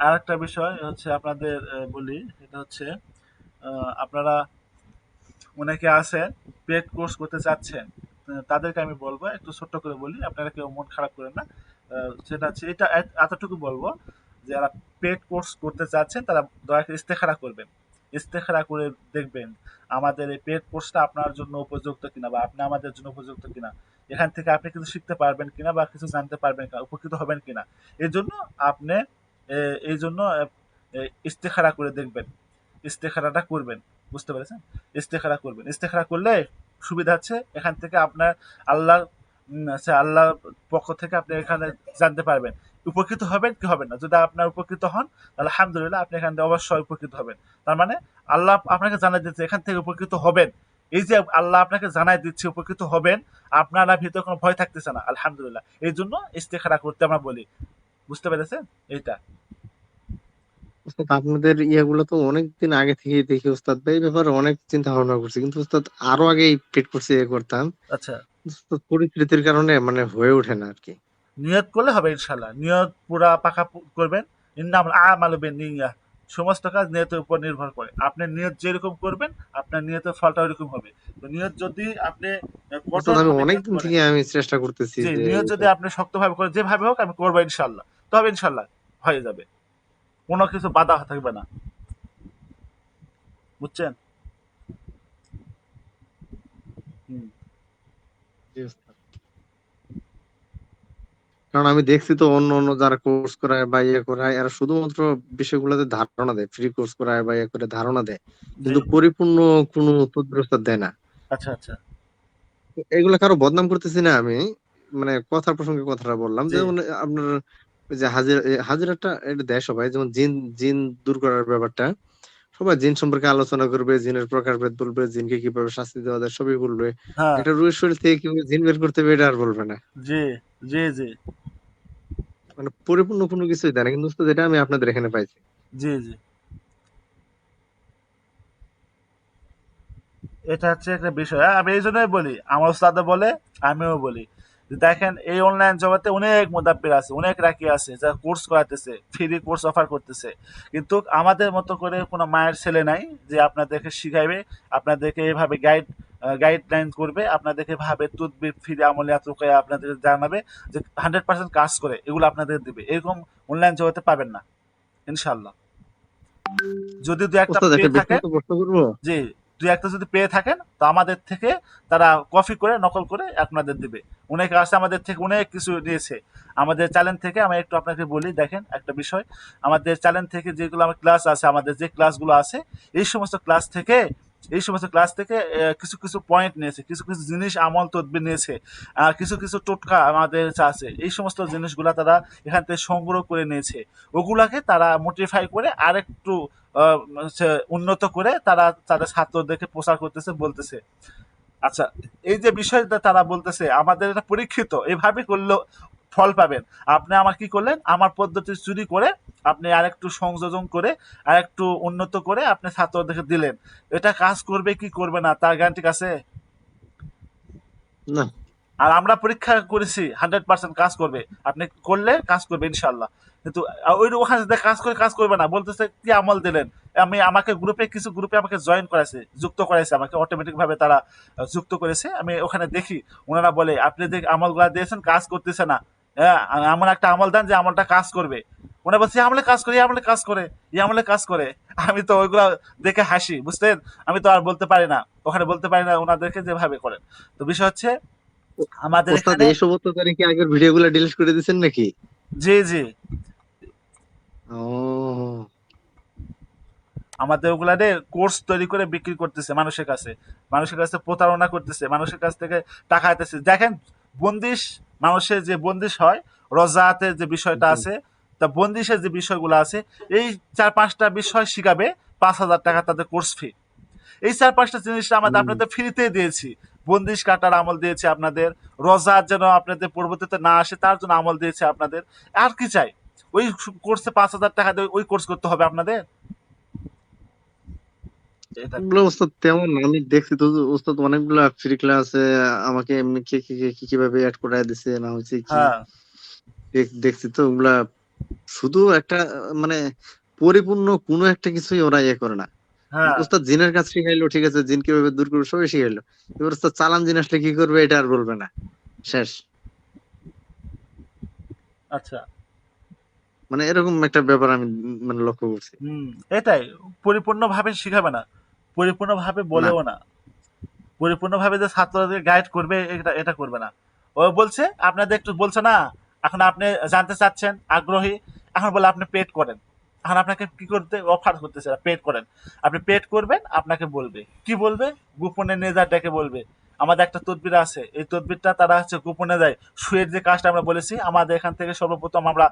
আরেকটা বিষয় হচ্ছে আপনাদের বলি, সেটা হচ্ছে আপনারা অনেকে আছেন পেড কোর্স করতে চাচ্ছেন। তাদেরকে আমি বলবো একটু ছোট্ট করে বলি, আপনারা কেউ মন খারাপ করেন না। সেটা হচ্ছে এটা এতটুকু বলবো, যারা পেড কোর্স করতে চাচ্ছেন তারা দয়া করে ইস্তেখারা করবেন। ইস্তেখারা করে দেখবেন আমাদের এই পেড কোর্সটা আপনার জন্য উপযুক্ত কিনা বা আপনি আমাদের জন্য উপযুক্ত কিনা। এখান থেকে আপনি কিছু শিখতে পারবেন কিনা বা কিছু জানতে পারবেন কিনা, উপকৃত হবেন কিনা। এই জন্য আপনি এই জন্য ইস্তেখারা করে দেখবেন। ইস্তেখারাটা করবেন। বুঝতে পেরেছেন? ইস্তেখারা করবেন। ইস্তেখারা করলে সুবিধা হচ্ছে এখান থেকে আপনার আল্লাহর আল্লাহর পক্ষ থেকে আপনি এখানে জানতে পারবেন। উপকৃত হবেন কি হবেন না। যদি আপনার উপকৃত হন তাহলে আলহামদুলিল্লাহ আপনি এখান থেকে অবশ্যই উপকৃত হবেন। তার মানে আল্লাহ আপনাকে জানাই দিচ্ছে এখান থেকে উপকৃত হবেন। এই যে আল্লাহ আপনাকে জানাই দিচ্ছে উপকৃত হবেন, আপনার ভিতরে কোনো ভয় থাকতেছে না। আলহামদুলিল্লাহ। এই জন্য ইস্তেখারা করতে আমরা বলি। বুঝতে পেরেছেন? এইটা। ওস্তাদ আপনাদের ইয়াগুলো তো অনেকদিন আগে থেকেই দেখি ওস্তাদ ভাই, এই ব্যাপারে অনেক চিন্তা ভাবনা করছি, কিন্তু ওস্তাদ আরো আগে পেট করছে ইয়ে করতাম। আচ্ছা। ওস্তাদ পরিস্থিতির কারণে মানে হয়ে ওঠে না আর কি। নিয়ত করলে হবে ইনশাল্লাহ। নিয়ত পুরা পাকা করবেন। ইন্নামাল আমালু বিন্নিয়াহ। সমস্ত কাজ নিয়তের উপর নির্ভর করে। আপনি নিয়ত যেরকম করবেন, আপনার নিয়তের ফলটা ওইরকম হবে। তো নিয়ত যদি আপনি ওস্তাদ আমি কঠোরভাবে নিয়ত অনেকদিন করেন, থেকে আমি চেষ্টা করতেছি জি, যে নিয়ত ইয়ে যদি করতে। আপনি শক্তভাবে করেন, যেভাবে হোক আমি করবো ইনশাল্লাহ। তবে ইনশাল্লাহ হয়ে যাবে। কোনো কিছু বাধা থাকবে না। বুঝছেন? হুম। জি ওস্তাদ। কারণ আমি দেখছি তো অন্য অন্য যারা কোর্স করায় বা ইয়ে করায় এরা শুধুমাত্র বিষয়গুলোতে ধারণা দেয়, ফ্রি কোর্স করায় বা ইয়ে করে ধারণা দেয়, জি। কিন্তু পরিপূর্ণ কোনো তথ্য দেয় না। আচ্ছা, আচ্ছা। তো এগুলা কারো বদনাম করতেছি না আমি, মানে কথার প্রসঙ্গে কথাটা বললাম, জি, যেমন আপনার ওই যে হাজিরাটা এটা দেয় সবাই, যেমন জিন জিন দূর করার ব্যাপারটা সবাই জিন সম্পর্কে আলোচনা করবে, জিনের প্রকারভেদ বলবে, জিনকে কিভাবে শাস্তি দেওয়া যায় সবই বলবে। হ্যাঁ, একটা রুহের শরীর থেকে কিভাবে জিন বের করতে হবে এটা আর বলবে না। জি, জি, জি, মানে পরিপূর্ণ কোনো কিছুই দেয় না, কিন্তু উস্তাদ এটা আমি আপনাদের এখানে পাইছি। জি, জি। এটা হচ্ছে একটা বিষয়। আমি এই জন্যই বলি, আমার ওস্তাদও বলে, আমিও বলি। দেখেন এই অনলাইন জগতে অনেক মুদাব্বির আছে, অনেক রাকি আছে যারা কোর্স করাতেছে, ফ্রি কোর্স অফার করতেছে, কিন্তু আমাদের মতো করে কোনো মায়ের ছেলে নাই যে আপনাদেরকে শিখাইবে, আপনাদেরকে এভাবে গাইডলাইন করবে, আপনাদেরকে ভাবে তুদবির ফিরে আমলিয়াত রুকায়া আপনাদের জানাবে যে 100% কাজ করে এগুলো আপনাদের দিবে, এরকম অনলাইন জগতে পাবেন না ইনশাল্লাহ। যদি দু একটা ওস্তাদ পেয়ে একটা থাকেন, ব্যক্তিগত প্রশ্ন করবো? জি, দুই একটা যদি পেয়ে থাকেন তো আমাদের থেকে তারা কপি করে নকল করে আপনাদের দিবে। অনেকে আছে আমাদের থেকে অনেক কিছু নিয়েছে আমাদের চ্যানেল থেকে। আমি একটু আপনাকে বলি, দেখেন একটা বিষয়, আমাদের চ্যানেল থেকে যেগুলো আমার ক্লাস আছে, আমাদের যে ক্লাসগুলো আছে, এই সমস্ত ক্লাস থেকে কিছু কিছু পয়েন্ট নিয়েছে, কিছু কিছু জিনিস আমল তদবির নিয়েছে, আর কিছু কিছু টোটকা আমাদের আছে, এই সমস্ত জিনিসগুলা তারা এখান থেকে সংগ্রহ করে নিয়েছে। ওগুলাকে তারা মোটিফাই করে আরেকটু হচ্ছে উন্নত করে তারা তাদের ছাত্রদেরকে প্রচার করতেছে, বলতেছে। আচ্ছা, এই যে বিষয়টা তারা বলতেছে আমাদের এটা পরীক্ষিত, এভাবে করলেও ফল পাবেন। আপনি আমার কি করলেন, আমার পদ্ধতি চুরি করে আপনি আরেকটু সংযোজন করে আরেকটু উন্নত করে আপনি ছাত্রদেরকে দিলেন, এটা কাজ করবে কি করবে না তার গ্যারান্টি আছে? না। আর আমরা পরীক্ষা করেছি 100% কাজ করবে, আপনি করলে কাজ করবে ইনশাল্লাহ। কিন্তু ওই ওখানে যে কাজ করে কাজ করবে না বলতেছে কি আমল দিলেন। আমাকে গ্রুপে কিছু গ্রুপে আমাকে জয়েন করাইছে, যুক্ত করাইছে, আমাকে অটোমেটিক ভাবে তারা যুক্ত করেছে। আমি ওখানে দেখি ওনারা বলে আপনি যে আমলগুলা দিয়েছেন কাজ করতেছে না, হ্যাঁ এমন একটা আমল দেন যে আমলটা কাজ করবে। ওনারা বলছে এই আমলে কাজ করে, এই আমলে কাজ করে, এই আমলে কাজ করে। আমি তো ওইগুলা দেখে হাসি, বুঝলেন? আমি তো আর বলতে পারি না, ওখানে বলতে পারি না ওনাদেরকে যেভাবে করেন। তো বিষয় হচ্ছে ও- আমাদের ওস্তাদ এখানে, এইসব অত্যাচারে কি আগের ভিডিও গুলা ডিলিট করে দিচ্ছেন নাকি? জি জি, ও, আমাদের ওগুলারে কোর্স তৈরি করে বিক্রি করতেছে মানুষের কাছে, মানুষের কাছে প্রতারণা করতেছে, মানুষের কাছ থেকে টাকা আইতেছে। দেখেন বন্দিশ, মানুষের যে বন্দিশ হয়, রজাতের যে বিষয়টা জি। আছে, তা বন্দিশের যে বিষয়গুলো আছে, এই 4-5টা বিষয় শিখাবে, 5,000 টাকা তাদের কোর্স ফি। এই 4-5টা জিনিস আমাদের হুম। আপনাদের ফ্রিতে দিয়েছি। বন্দিশ কাটার আমল দিয়েছি আপনাদের, রজাত যেন আপনাদের পরবর্তীতে না আসে তার জন্য আমল দিয়েছে আপনাদের। আর কি চাই? ওই কোর্সে 5,000 টাকা দিয়ে ওই কোর্স করতে হবে আপনাদের? এটা ওগুলো ওস্তাদ তেমন না। আমি দেখছি তো যে ওস্তাদ অনেকগুলা ফ্রি ক্লাসে আমাকে এমনি কিভাবে অ্যাড করায় দিছে না হচ্ছে কি হ্যাঁ দেখছি তো ওগুলা শুধু একটা মানে পরিপূর্ণ কোনো একটা কিছুই ওরা ইয়ে করে না। হ্যাঁ, ওস্তাদ জিনের কাজ শিখাইলো, ঠিক আছে, জিন কিভাবে দূর করবে সবই শিখাইলো। এবার ওস্তাদ চালান জিন আসলে কি করবে এটা আর বলবে না, শেষ। আচ্ছা, মানে এরকম একটা ব্যাপার আমি মানে লক্ষ্য করছি। হুম, এটাই, পরিপূর্ণভাবে শিখাবে না, পরিপূর্ণভাবে না। বলেও না, পরিপূর্ণভাবে যে ছাত্রদের গাইড করবে এটা এটা করবে না। ও বলছে আপনাদের একটু বলছে না, এখন আপনি জানতে চাচ্ছেন, আগ্রহী, এখন বলে আপনি পেড করেন। এখন আপনাকে কি করতে অফার করতেছে, পেড করেন, আপনি পেড করবেন, আপনাকে বলবে কি বলবে, গোপনে নিয়ে যা ডেকে বলবে। আমাদের একটা তদবির আছে, এই তদবিরটা তারা হচ্ছে গোপনে দেয়। সুয়ের যে কাজটা আমরা বলেছি, আমাদের এখান থেকে সর্বপ্রথম আমরা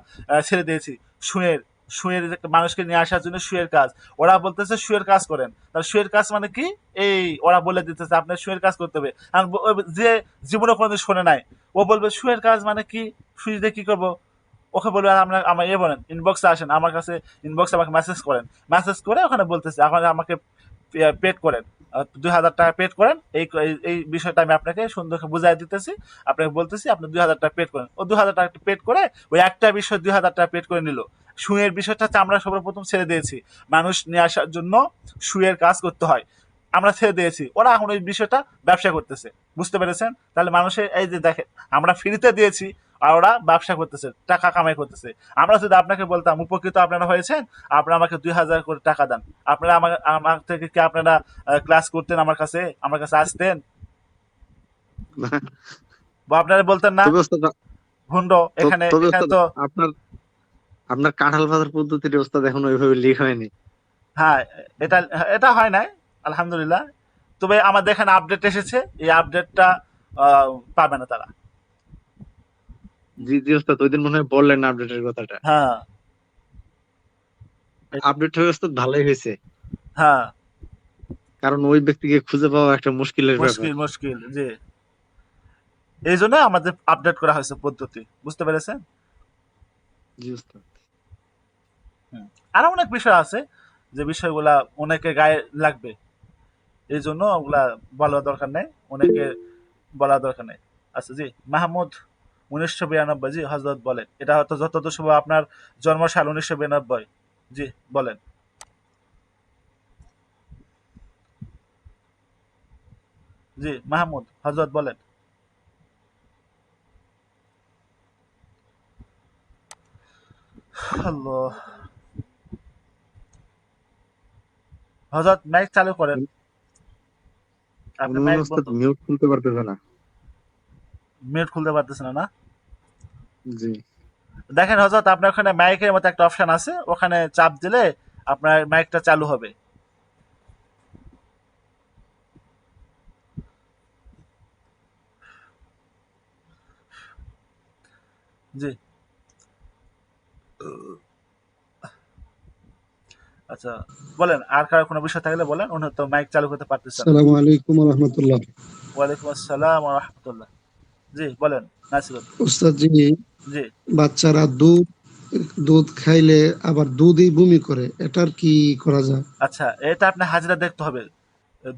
ছেড়ে দিয়েছি সুয়ের, সুয়ের মানুষকে নিয়ে আসার জন্য সুয়ের কাজ। ওরা বলতেছে শুয়ের কাজ করেন, তাহলে শুয়ের কাজ মানে কি? এই ওরা বলে দিতেছে আপনার শুয়ের কাজ করতে হবে। আর যে জীবনে কোনোদিন শোনে নাই, ও বলবে শুয়ের কাজ মানে কি, শুয়ে দিয়ে কি করবো? ওকে বলবে আমরা আমার বলেন ইনবক্সে আসেন আমার কাছে, ইনবক্সে আমাকে মেসেজ করেন, মেসেজ করে ওখানে বলতেছে এখন আমাকে পেড করেন, 2,000 টাকা পেড করেন, এই বিষয়টা আমি আপনাকে সুন্দর করে বুঝাই দিতেছি, আপনাকে বলতেছি আপনি 2,000 টাকা পেড করেন। ও 2,000 টাকা পেড করে ওই একটা বিষয় 2,000 টাকা পেড করে নিল। শুয়ের বিষয়টা হচ্ছে আমরা সর্বপ্রথম ছেড়ে দিয়েছি, মানুষ নিয়ে আসার জন্য শুয়ের কাজ করতে হয়, আমরা ছেড়ে দিয়েছি, ওরা এখন ওই বিষয়টা ব্যবসা করতেছে। বুঝতে পেরেছেন? তাহলে মানুষের এই যে দেখেন, আমরা ফ্রিতে দিয়েছি আর ওরা ব্যবসা করতেছে, টাকা কামাই করতেছে। আমরা যদি আপনাকে বলতাম উপকৃত আপনারা হয়েছেন, আপনারা আমাকে 2,000 করে টাকা দেন, আপনারা আমার আমার থেকে কি আপনারা ক্লাস করতেন, আমার কাছে আসতেন? বা আপনারা বলতেন না তবে ওস্তাদ ভুন্ড, এখানে তবে এখানে ওস্তাদ তো, আপনার আপনার কাঁঠাল ভাজার পদ্ধতির ওস্তাদ এখন ওইভাবে লিক হয়নি। হ্যাঁ, এটা এটা হয় নাই আলহামদুলিল্লাহ। তবে আমাদের এখানে আপডেট এসেছে, এই আপডেটটা পাবে না তারা। জি জি ওস্তাদ, ওইদিন মনে হয় বললেন আপডেটের কথাটা। হ্যাঁ আপডেট হয়ে ওস্তাদ ভালোই হয়েছে, হ্যাঁ, কারণ ওই ব্যক্তিকে খুঁজে পাওয়া একটা মুশকিলের ব্যাপার। মুশকিল মুশকিল, জি, এই জন্য আমাদের আপডেট করা হয়েছে পদ্ধতি, বুঝতে পেরেছেন? জি ওস্তাদ। হুম। আরো অনেক বিষয় আছে যে বিষয়গুলা অনেকে গায়ে লাগবে, এই জন্য ওগুলা বলার দরকার নেই, অনেকে বলার দরকার নেই। আচ্ছা জি, মাহমুদ 1992, জি হজরত বলেন। এটা হয়তো যতদূর সম্ভব আপনার জন্মসাল 1992। জি বলেন। জি মাহমুদ, হজরত বলেন। আল্লাহ, হজরত মাইক চালু করেন। আপনি মনে মনে মাইক ওস্তাদ বন্ধ, মিউট খুলতে পারতেছে না। মিউট খুলতে পারতেছেন না না? জি। দেখেন হজরত, আপনার ওখানে মাইকের মতো একটা অপশন আছে, ওখানে চাপ দিলে আপনার মাইকটা চালু হবে। জি আচ্ছা, বলেন আর কারো কোনো বিষয় থাকলে বলেন, উনি তো মাইক চালু করতে পারতেছেন না। আসসালামু আলাইকুম রহমতুল্লাহ। ওয়ালাইকুম আসসালাম ওয়া রাহমাতুল্লাহ। জি বলেন নাসিরুল। ওস্তাদ জি, জি বাচ্চারা দুধ দুধ খাইলে আবার দুধই বমি করে, এটার কি করা যায়? আচ্ছা, এটা আপনি হাজিরা দেখতে হবে।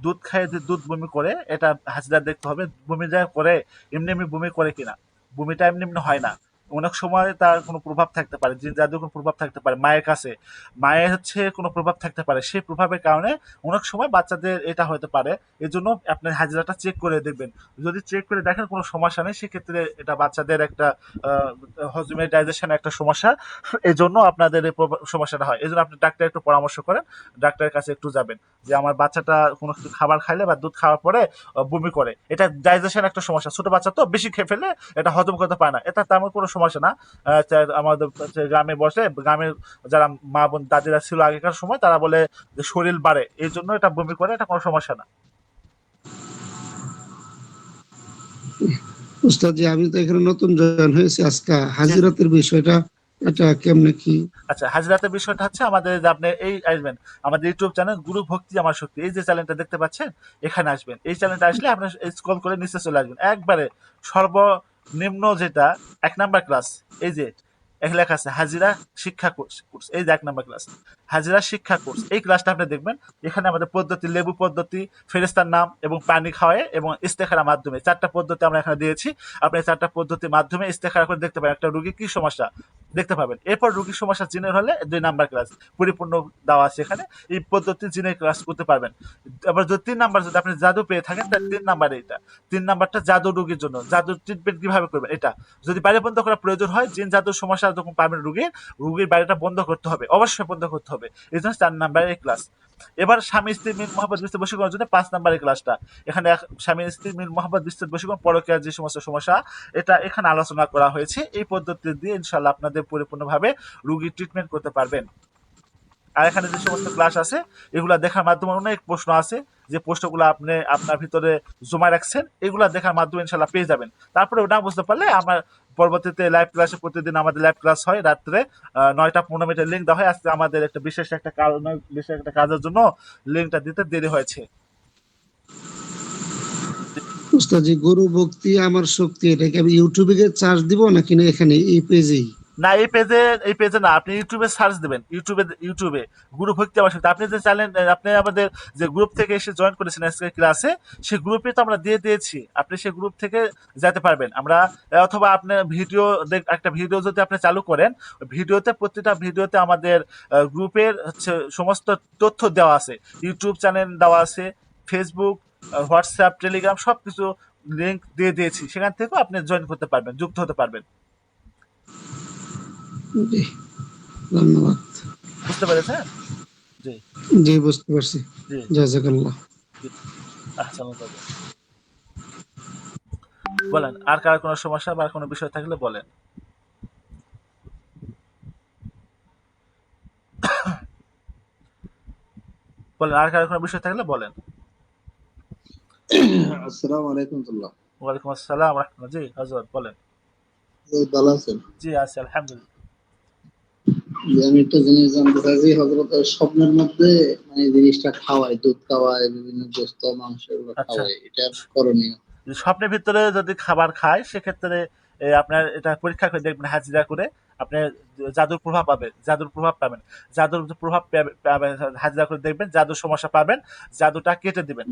দুধ খায় যে দুধ বমি করে, এটা হাজিরা দেখতে হবে। বমি যা করে এমনি এমনি বমি করে কিনা। বমিটা এমনি এমনি হয় না। অনেক সময় তার কোনো প্রভাব থাকতে পারে, জিন জাদুর কোনো প্রভাব থাকতে পারে মায়ের কাছে। মায়ের হচ্ছে কোনো প্রভাব থাকতে পারে, সেই প্রভাবের কারণে অনেক সময় বাচ্চাদের এটা হতে পারে। এই জন্য আপনি হাজিরাটা চেক করে দেখবেন। যদি চেক করে দেখেন কোনো সমস্যা নেই, সেক্ষেত্রে এটা বাচ্চাদের একটা হজমের ডাইজেশনের একটা সমস্যা। এই জন্য আপনাদের এই সমস্যাটা হয়। এই জন্য আপনি ডাক্তার একটু পরামর্শ করেন, ডাক্তারের কাছে একটু যাবেন, যে আমার বাচ্চাটা কোনো কিছু খাবার খাইলে বা দুধ খাওয়ার পরে বমি করে। এটা ডাইজেশন একটা সমস্যা। ছোট বাচ্চা তো বেশি খেয়ে ফেলে এটা হজম করতে পারে না। এটা তেমন কোনো সমস্যা না। আমাদের গ্রামে বসে, গ্রামের যারা মা বোন দাদিরা ছিল আগেকার সময়, তারা বলে যে শরীর বাড়ে, এই জন্য এটা বমি করে, এটা কোনো সমস্যা না। ওস্তাদ জি, আমি তো এখানে নতুন জয়েন হয়েছি আজকে। জি জি হাজিরাতের বিষয়টা আচ্ছা এটা কেমনে কি? আচ্ছা, হাজরাতের বিষয়টা হচ্ছে আমাদের যে আপনি এই আসবেন আমাদের ইউটিউব চ্যানেল গুরু ভক্তি আমার শক্তি, এই যে চ্যানেলটা দেখতে পাচ্ছেন, এখানে আসবেন। এই চ্যানেলটা আসলে আপনার স্ক্রল করে নিচে চলে আসবেন, একবারে সর্বনিম্ন যেটা 1 নাম্বার ক্লাস, এই যে এখানে লেখা আছে হাজিরা শিক্ষা কোর্স কোর্স, এই যে 1 নাম্বার ক্লাস, হাজিরা শিক্ষা কোর্স, এই ক্লাসটা আপনি দেখবেন। এখানে আমাদের পদ্ধতি, লেবু পদ্ধতি, ফেরেস্তার নাম এবং পানি খাওয়ায় এবং ইস্তেখারার মাধ্যমে 4টা পদ্ধতি আমরা এখানে দিয়েছি। আপনি 4টা পদ্ধতির মাধ্যমে ইস্তেখারা করে দেখতে পারেন একটা রোগীর কি সমস্যা, দেখতে পাবেন। এরপর রোগীর সমস্যা জিনের হলে 2 নাম্বার ক্লাস পরিপূর্ণ দেওয়া আছে এখানে, এই পদ্ধতি জিনের ক্লাস করতে পারবেন। আবার যদি 3 নাম্বার, যদি আপনি জাদু পেয়ে থাকেন, তাহলে 3 নাম্বার এটা, 3 নাম্বারটা জাদু রোগীর জন্য, জাদুর ট্রিটমেন্ট কিভাবে করবেন এটা। যদি বাড়ি বন্ধ করার প্রয়োজন হয়, জিন জাদুর সমস্যা যখন পাবেন রোগীর, রোগীর বাড়িটা বন্ধ করতে হবে, অবশ্যই বন্ধ করতে হবে। এই জন্য 4 নাম্বারের এই ক্লাস। এবার স্বামী স্ত্রী মিল মোহাম্মদ বিস্তার বশীকরণের জন্য 5 নাম্বারের ক্লাসটা। এখানে স্বামী স্ত্রী মিল মোহাম্মদ বিস্তার বশীকরণ, পরকীয়ার যে সমস্ত সমস্যা, এটা এখানে আলোচনা করা হয়েছে। এই পদ্ধতি দিয়ে ইনশাল্লাহ আপনাদের পরিপূর্ণভাবে রোগীর ট্রিটমেন্ট করতে পারবেন। আর এখানে যে সমস্ত ক্লাস আছে, এগুলা দেখার মাধ্যমে অনেক প্রশ্ন আছে, যে প্রশ্নগুলো আপনি আপনার ভিতরে জমা রাখছেন, এগুলা দেখার মাধ্যমে ইনশাল্লাহ পেয়ে যাবেন। তারপরে ওটা বুঝতে পারলে আমার পরবর্তীতে লাইভ ক্লাসে, প্রতিদিন আমাদের লাইভ ক্লাস হয় রাত্রে 9টা 15 মিনিটের লিঙ্ক দেওয়া হয়। আজকে আমাদের একটা বিশেষ একটা কারণে, বিশেষ একটা কাজের জন্য লিঙ্কটা দিতে দেরি হয়েছে। ওস্তাদ জি, গুরু ভক্তি আমার শক্তি, এটাকে আমি ইউটিউবে গিয়ে চার্জ দিব নাকি না এখানে এই পেজেই? না, এই পেজে না, আপনি ইউটিউবে সার্চ দিবেন। ইউটিউবে গুরু ভক্তি আবশ্যক। আপনি যে চ্যানেল, আপনি আমাদের যে গ্রুপ থেকে এসে জয়েন করেছেন আজকের ক্লাসে, সেই গ্রুপে তো আমরা দিয়ে দিয়েছি, আপনি সেই গ্রুপ থেকে যেতে পারবেন। আমরা অথবা আপনি ভিডিও একটা ভিডিও যদি আপনি চালু করেন, ভিডিওতে প্রতিটা ভিডিওতে আমাদের গ্রুপের হচ্ছে সমস্ত তথ্য দেওয়া আছে, ইউটিউব চ্যানেল দেওয়া আছে, ফেসবুক, হোয়াটসঅ্যাপ, টেলিগ্রাম, সবকিছু লিঙ্ক দিয়ে দিয়েছি। সেখান থেকেও আপনি জয়েন করতে পারবেন, যুক্ত হতে পারবেন। জি, ধন্যবাদ। বুঝতে পেরেছেন? জি জি, বুঝতে পারছি। জি জাযাকাল্লাহ। জি, আহসানুল তাওফিক। বলেন আর কার কোনো সমস্যা বা কোনো বিষয় থাকলে বলেন। বলেন আর কার কোনো বিষয় থাকলে বলেন। আসসালামু আলাইকুম তুল্লাহ। ওয়ালাইকুম আসসালাম রাহমাতুল্লাহ। জি হযরত বলেন। ভালো আছেন? জি আছি আলহামদুলিল্লাহ। যে আমি একটা জিনিস জানতে চাইছি, হযরত স্বপ্নের মধ্যে মানে জিনিসটা খাওয়ায়, দুধ খাওয়ায়, বিভিন্ন গোস্ত মাংস এগুলো আচ্ছা, খাওয়ায়, এটা করণীয়? স্বপ্নের ভিতরে যদি খাবার খায়, সেক্ষেত্রে আপনার এটা পরীক্ষা করে দেখবেন হাজিরা করে। আপনি জাদুর প্রভাব পাবেন, জাদুর প্রভাব পাবেন, হাজিরা করে দেখবেন, জাদুর সমস্যা পাবেন, জাদুটা কেটে দিবেন।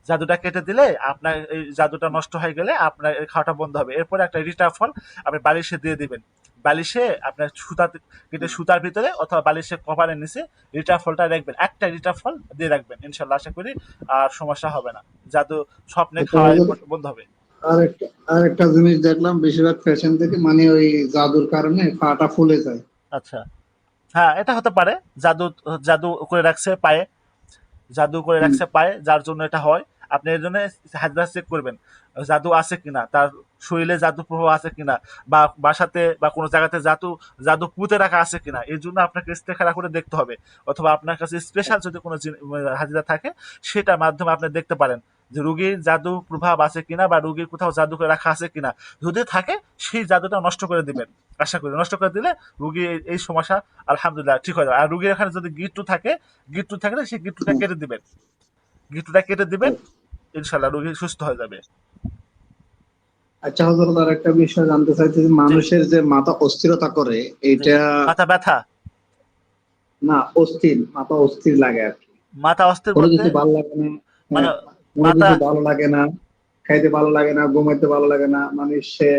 জাদুটা কেটে দিলে আপনার এই জাদুটা নষ্ট হয়ে গেলে আপনার এই খাওয়াটা বন্ধ হবে। এরপরে একটা রিটা ফল আপনি বালিশে দিয়ে দিবেন। বালিশে আপনার কেটে সুতার ভিতরে অথবা বালিশে কভারের নিচে রিটা ফলটা রাখবেন, একটা রিটা ফল দিয়ে রাখবেন, ইনশাল্লাহ আশা করি আর সমস্যা হবে না, জাদু স্বপ্নে আচ্ছা খাওয়াই হুজুর, বন্ধ হবে। আরেকটা জিনিস দেখলাম বেশিরভাগ ফ্যাশন থেকে, মানে ওই জাদুর কারণে পাটা ফুলে যায়। আচ্ছা, হ্যাঁ এটা হতে পারে, জাদু জাদু করে রাখছে পায়ে, হুম। যার জন্য এটা হয়। আপনি এর জন্য হাজরা চেক করবেন জাদু আছে কিনা, তার শরীরে জাদু প্রভাব আছে কিনা, বা বাসাতে বা কোনো জায়গাতে জাদু জাদু পুঁতে রাখা আছে কিনা, এর জন্য আপনাকে ইস্তেখারা করে দেখতে হবে। অথবা আপনার কাছে স্পেশাল যদি কোনো হাজিরা থাকে সেটার মাধ্যমে আপনি দেখতে পারেন যে রুগীর জাদু প্রভাব আছে কিনা বা রুগীর কোথাও জাদু করে রাখা আছে কিনা। যদি থাকে সেই জাদুটা নষ্ট করে দিবেন, আশা করি নষ্ট করে দিলে রুগী এই সমস্যা আলহামদুলিল্লাহ ঠিক হয়ে যাবে। আর রুগীর এখানে যদি গিট্টু থাকলে সেই গিট্টুটা কেটে দিবেন, ইনশাল্লাহ রোগী সুস্থ হয়ে যাবে। আচ্ছা হুজুর, আর একটা বিষয় জানতে চাইছি যে জি, মানুষের যে মাথা অস্থিরতা করে জি। এইটা, মাথা ব্যথা, না অস্থির, মাথা অস্থির লাগে আর কি, মাথা অস্থির কোনো বলতে কিছু ভালো লাগে না। মানে হ্যাঁ, কোনো মাথা, কিছু ভালো লাগে না, খাইতে ভালো লাগে না, ঘুমাইতে ভালো লাগে না, মানে সে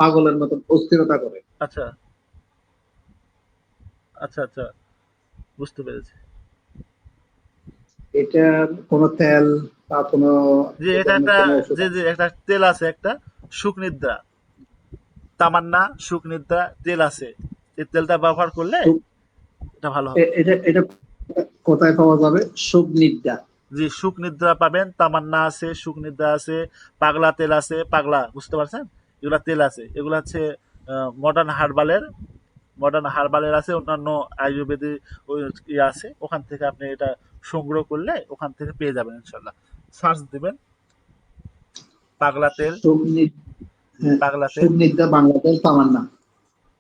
পাগলের মতন অস্থিরতা করে। আচ্ছা, আচ্ছা, আচ্ছা, বুঝতে পেরেছি। এটার কোনো তেল বা কোনো জি, এই এটা ধরনের একটা, কোনো ওষুধ জি, আছে? জি, একটা তেল আছে, একটা সুখনিদ্রা, তামান্না সুখনিদ্রা তেল আছে। এই তেলটা ব্যবহার করলে সুপ- এটা ভালো হবে। এটা এটা কোথায় পাওয়া যাবে? সুবনিডা? জি, সুখনিদ্রা পাবেন, তামান্না আছে, সুখনিদ্রা আছে, পাগলা তেল আছে, পাগলা বুঝতে পারছেন? এগুলা তেল আছে, এগুলো হচ্ছে মডার্ন হার্বালের, আছে, অন্যান্য আয়ুর্বেদিক ওই ইয়ে আছে, ওখান থেকে আপনি এটা সংগ্রহ করলে ওখান থেকে পেয়ে যাবেন ইনশাল্লাহ। সার্চ দিবেন পাগলা তেল, সুবনি জি হ্যাঁ, পাগলা তেল, সুবনিডা বাংলাদেশ তামান্না।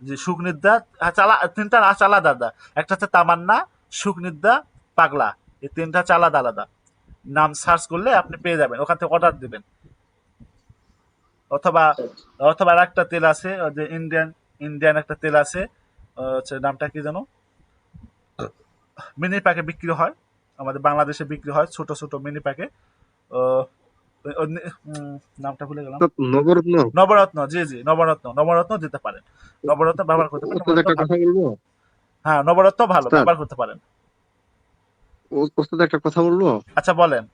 জি সুখনিদ্রা, চালা তিনটা আছে আলাদা আলাদা, একটা হচ্ছে তামান্না, সুখনিদ্রা, পাগলা, এই তিনটা হচ্ছে আলাদা আলাদা। নাম সার্চ করলে আপনি পেয়ে যাবেন, ওখান থেকে অর্ডার দিবেন। অথবা আচ্ছা, আচ্ছা। আর একটা তেল আছে, ওই যে ইন্ডিয়ান একটা তেল আছে, হচ্ছে নামটা কি জানো, মিনি প্যাকে বিক্রি হয়, আমাদের বাংলাদেশে বিক্রি হয় ছোট ছোট মিনি প্যাকে। নামটা ভুলে গেলাম। তো নবরত্ন। নবরত্ন, জি জি, নবরত্ন দিতে পারেন, নবরত্ন ব্যবহার করতে পারেন, ওস্তাদ নবরত্ন একটা ভালো। কথা বলবো? হ্যাঁ নবরত্ন ভালো, ওস্তাদ, ব্যবহার করতে পারেন। ওস্তাদ একটা কথা বলবো? আচ্ছা বলেন।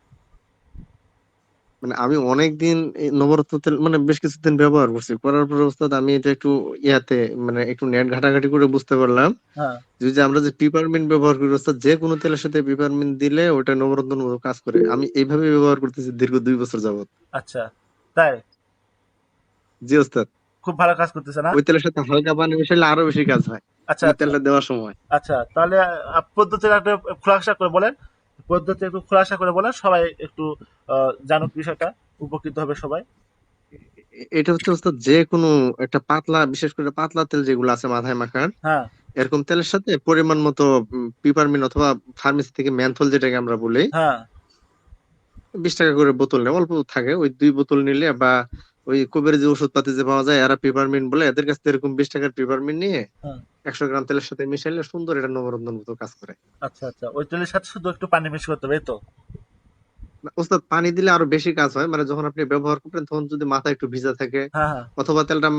মানে আমি অনেকদিন এই নবরত্ন তেল মানে বেশ কিছুদিন ব্যবহার করছি, করার পরে ওস্তাদ আমি এটা একটু ইয়াতে মানে একটু নেট ঘাটাঘাটি করে বুঝতে পারলাম হ্যাঁ, যে আমরা যে পিপারমিন্ট ব্যবহার করি ওস্তাদ, যে কোনো তেলের সাথে পিপারমিন্ট দিলে ওটা নবরত্নের মতো কাজ করে। আমি এইভাবে ব্যবহার করতেছি দীর্ঘ 2 বছর যাবত। আচ্ছা, তাই? জি ওস্তাদ। খুব ভালো কাজ করতেছে না? ওই তেলের সাথে হালকা পানি মিশাইলে আরো বেশি কাজ হয় আচ্ছা, ওই আচ্ছা, তেলটা দেওয়ার সময়। আচ্ছা, তাহলে পদ্ধতিটা একটু খোলাসা করে বলেন, সবাই একটু জানুক বিষয়টা, উপকৃত হবে সবাই। এটা হচ্ছে ওস্তাদ যে কোনো একটা পাতলা, বিশেষ করে পাতলা তেল যেগুলো আছে মাথায় মাখার, হ্যাঁ, এরকম তেলের সাথে পরিমাণ মতো পিপারমিন্ট অথবা ফার্মেসি থেকে মেন্থল যেটাকে আমরা বলি, হ্যাঁ, 20 টাকা করে বোতল নেয়, অল্প থাকে, ওই 2 বোতল নিলে বা ওই কুবের যে ওষুধপাতি যে পাওয়া যায় এরা পিপারমিন্ট বলে, এদের কাছ থেকে এরকম 20 টাকার পিপারমিন্ট নিয়ে হ্যাঁ। 100 গ্রাম তেলের সাথে মিশাইলে সুন্দর এটা নবরত্নের মতো কাজ করে। আচ্ছা, আচ্ছা, ওই তেলের সাথে শুধু একটু পানি মিক্স করতে হবে, এই তো? না, ওস্তাদ পানি দিলে আরো বেশি কাজ হয়, মানে যখন আপনি ব্যবহার করবেন তখন যদি মাথা একটু ভিজা থাকে হ্যাঁ, হ্যাঁ, অথবা তেলটা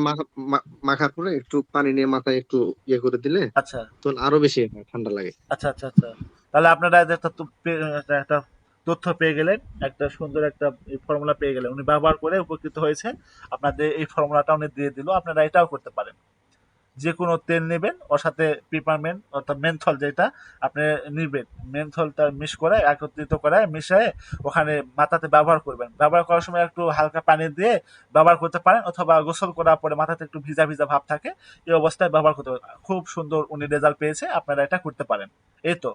মাখার পরে একটু পানি নিয়ে মাথায় একটু ইয়ে করে দিলে আচ্ছা, তখন আরো বেশি ঠান্ডা লাগে। আচ্ছা, আচ্ছা, আচ্ছা। তাহলে আপনারা যে একটা তথ্য পেয়ে গেলেন, একটা সুন্দর একটা ফর্মুলা পেয়ে গেলেন, উনি ব্যবহার করে উপকৃত হয়েছে, আপনাদের এই ফর্মুলাটা উনি দিয়ে দিল, আপনারা এটাও করতে পারেন। যে কোনো তেল নেবেন, ওর সাথে পিপারমেন্ট অর্থাৎ মেন্থল যেটা আপনি নিবেন, মেন্থলটা মিক্স করে একত্রিত করে মিশিয়ে ওখানে মাথাতে ব্যবহার করবেন। ব্যবহার করার সময় একটু হালকা পানি দিয়ে ব্যবহার করতে পারেন, অথবা গোসল করার পরে মাথাতে একটু ভিজা ভিজা ভাব থাকে, এই অবস্থায় ব্যবহার করতে পারেন। খুব সুন্দর উনি রেজাল্ট পেয়েছে, আপনারা এটা করতে পারেন। এই তো।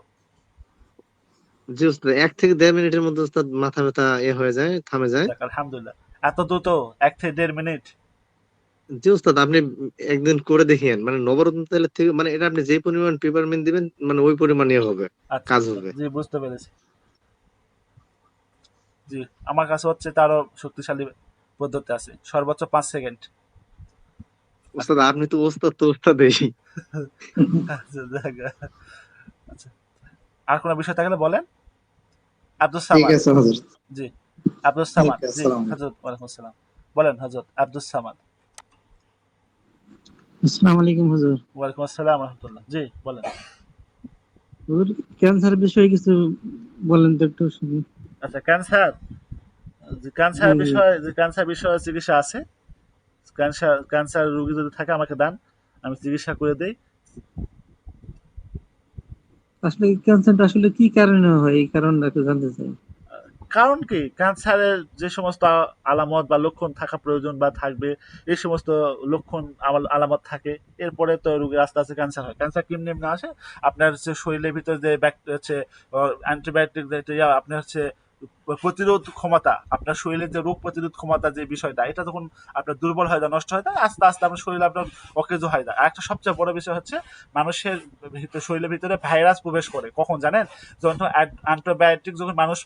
জি ওস্তাদ, 1 থেকে 1.5 মিনিটের মধ্যে ওস্তাদ মাথা ব্যথা এ হয়ে যায়, থামে যায়। যাক আলহামদুলিল্লাহ। এত দ্রুত, 1 থেকে 1.5 মিনিট? জি ওস্তাদ, আপনি একদিন করে দেখিয়েন, মানে নবরত্ন তেলের থেকে মানে এটা আপনি যে পরিমাণ পেপারমিন্ট দিবেন মানে ওই পরিমাণই হবে, আচ্ছা, কাজ আচ্ছা, হবে। জি বুঝতে পেরেছি। জি, আমার কাছে হচ্ছে তারও শক্তিশালী পদ্ধতি আছে, সর্বোচ্চ 5 সেকেন্ড। ওস্তাদ আপনি তো ওস্তাদ, তো ওস্তাদেই। আচ্ছা, যাক। আচ্ছা, আর কোনো বিষয় থাকলে বলেন। আব্দুস ঠিক সামাদ। আছে হজরত। জি, আব্দুস সামাদ। ওকে, জি, আসসালামু আলাইকুম। হযরত ওয়ালাইকুম আসসালাম। বলেন হযরত আব্দুস সামাদ। আসসালামু আলাইকুম হুজুর। ওয়ালাইকুম আসসালাম ওয়া রাহমাতুল্লাহ। জি, বলেন। হুজুর, ক্যান্সার বিষয়ে কিছু বলেন তো একটু শুনি। আচ্ছা, ক্যান্সার। জি জি। ক্যান্সার বিষয়ে চিকিৎসা আছে। ক্যান্সার রোগী যদি থাকে আমাকে দেন, আমি চিকিৎসা করে দেই। আসলে ক্যান্সারটা আসলে কি কারণে হয়, এই কারণটা একটু জানতে চাই। কারণ কি? ক্যান্সারের যে সমস্ত আলামত বা লক্ষণ থাকা প্রয়োজন বা থাকবে, এই সমস্ত লক্ষণ আলামত থাকে। এরপরে তো রোগীর আস্তে, আস্তে ক্যান্সার হয়। ক্যান্সার কেমনে এমনে আসে? আপনার হচ্ছে শরীরের ভিতর যে হচ্ছে অ্যান্টিবায়োটিক যে আপনার হচ্ছে প্রতিরোধ ক্ষমতা, আপনার শরীরের যে রোগ প্রতিরোধ ক্ষমতা যে বিষয়টা, এটা যখন আপনার দুর্বল হয়ে যায়, নষ্ট হয়ে যায়, আস্তে, আস্তে আপনার শরীর আপনার অকেজো হয়ে যায়। আরেকটা সবচেয়ে বড় বিষয় হচ্ছে মানুষের শরীরের ভিতরে ভাইরাস প্রবেশ করে। কখন জানেন? যখন অ্যান্টিবায়োটিক যখন মানুষ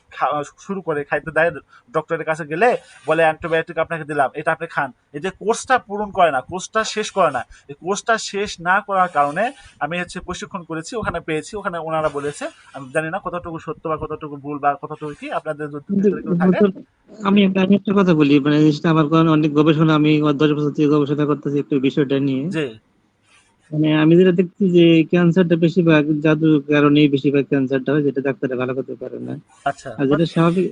শুরু করে খাইতে দেয়, ডক্টরের কাছে গেলে বলে অ্যান্টিবায়োটিক আপনাকে দিলাম, এটা আপনি খান। এই যে কোর্সটা পূরণ করে না, কোর্সটা শেষ করে না। এই কোর্সটা শেষ না করার কারণে আমি হচ্ছে প্রশিক্ষণ করেছি, ওখানে পেয়েছি, ওখানে ওনারা বলেছে, আমি জানি না কতটুকু সত্য বা কতটুকু ভুল বা কতটুকু কি, আপনাদের যদি কিন্তু ভিতরে কেউ থাকে। হুজুর, আমি একটা কথা বলি, মানে জিনিসটা আমার কারণে অনেক গবেষণা, আমি 10 বছর থেকে গবেষণা করতেছি একটু বিষয়টা নিয়ে। যে মানে আমি যেটা দেখছি যে ক্যান্সারটা বেশিরভাগ জাদুর কারণেই বেশিরভাগ ক্যান্সারটা হয়, যেটা ডাক্তাররা ভালো করতে পারে না। আচ্ছা, আর যেটা স্বাভাবিক,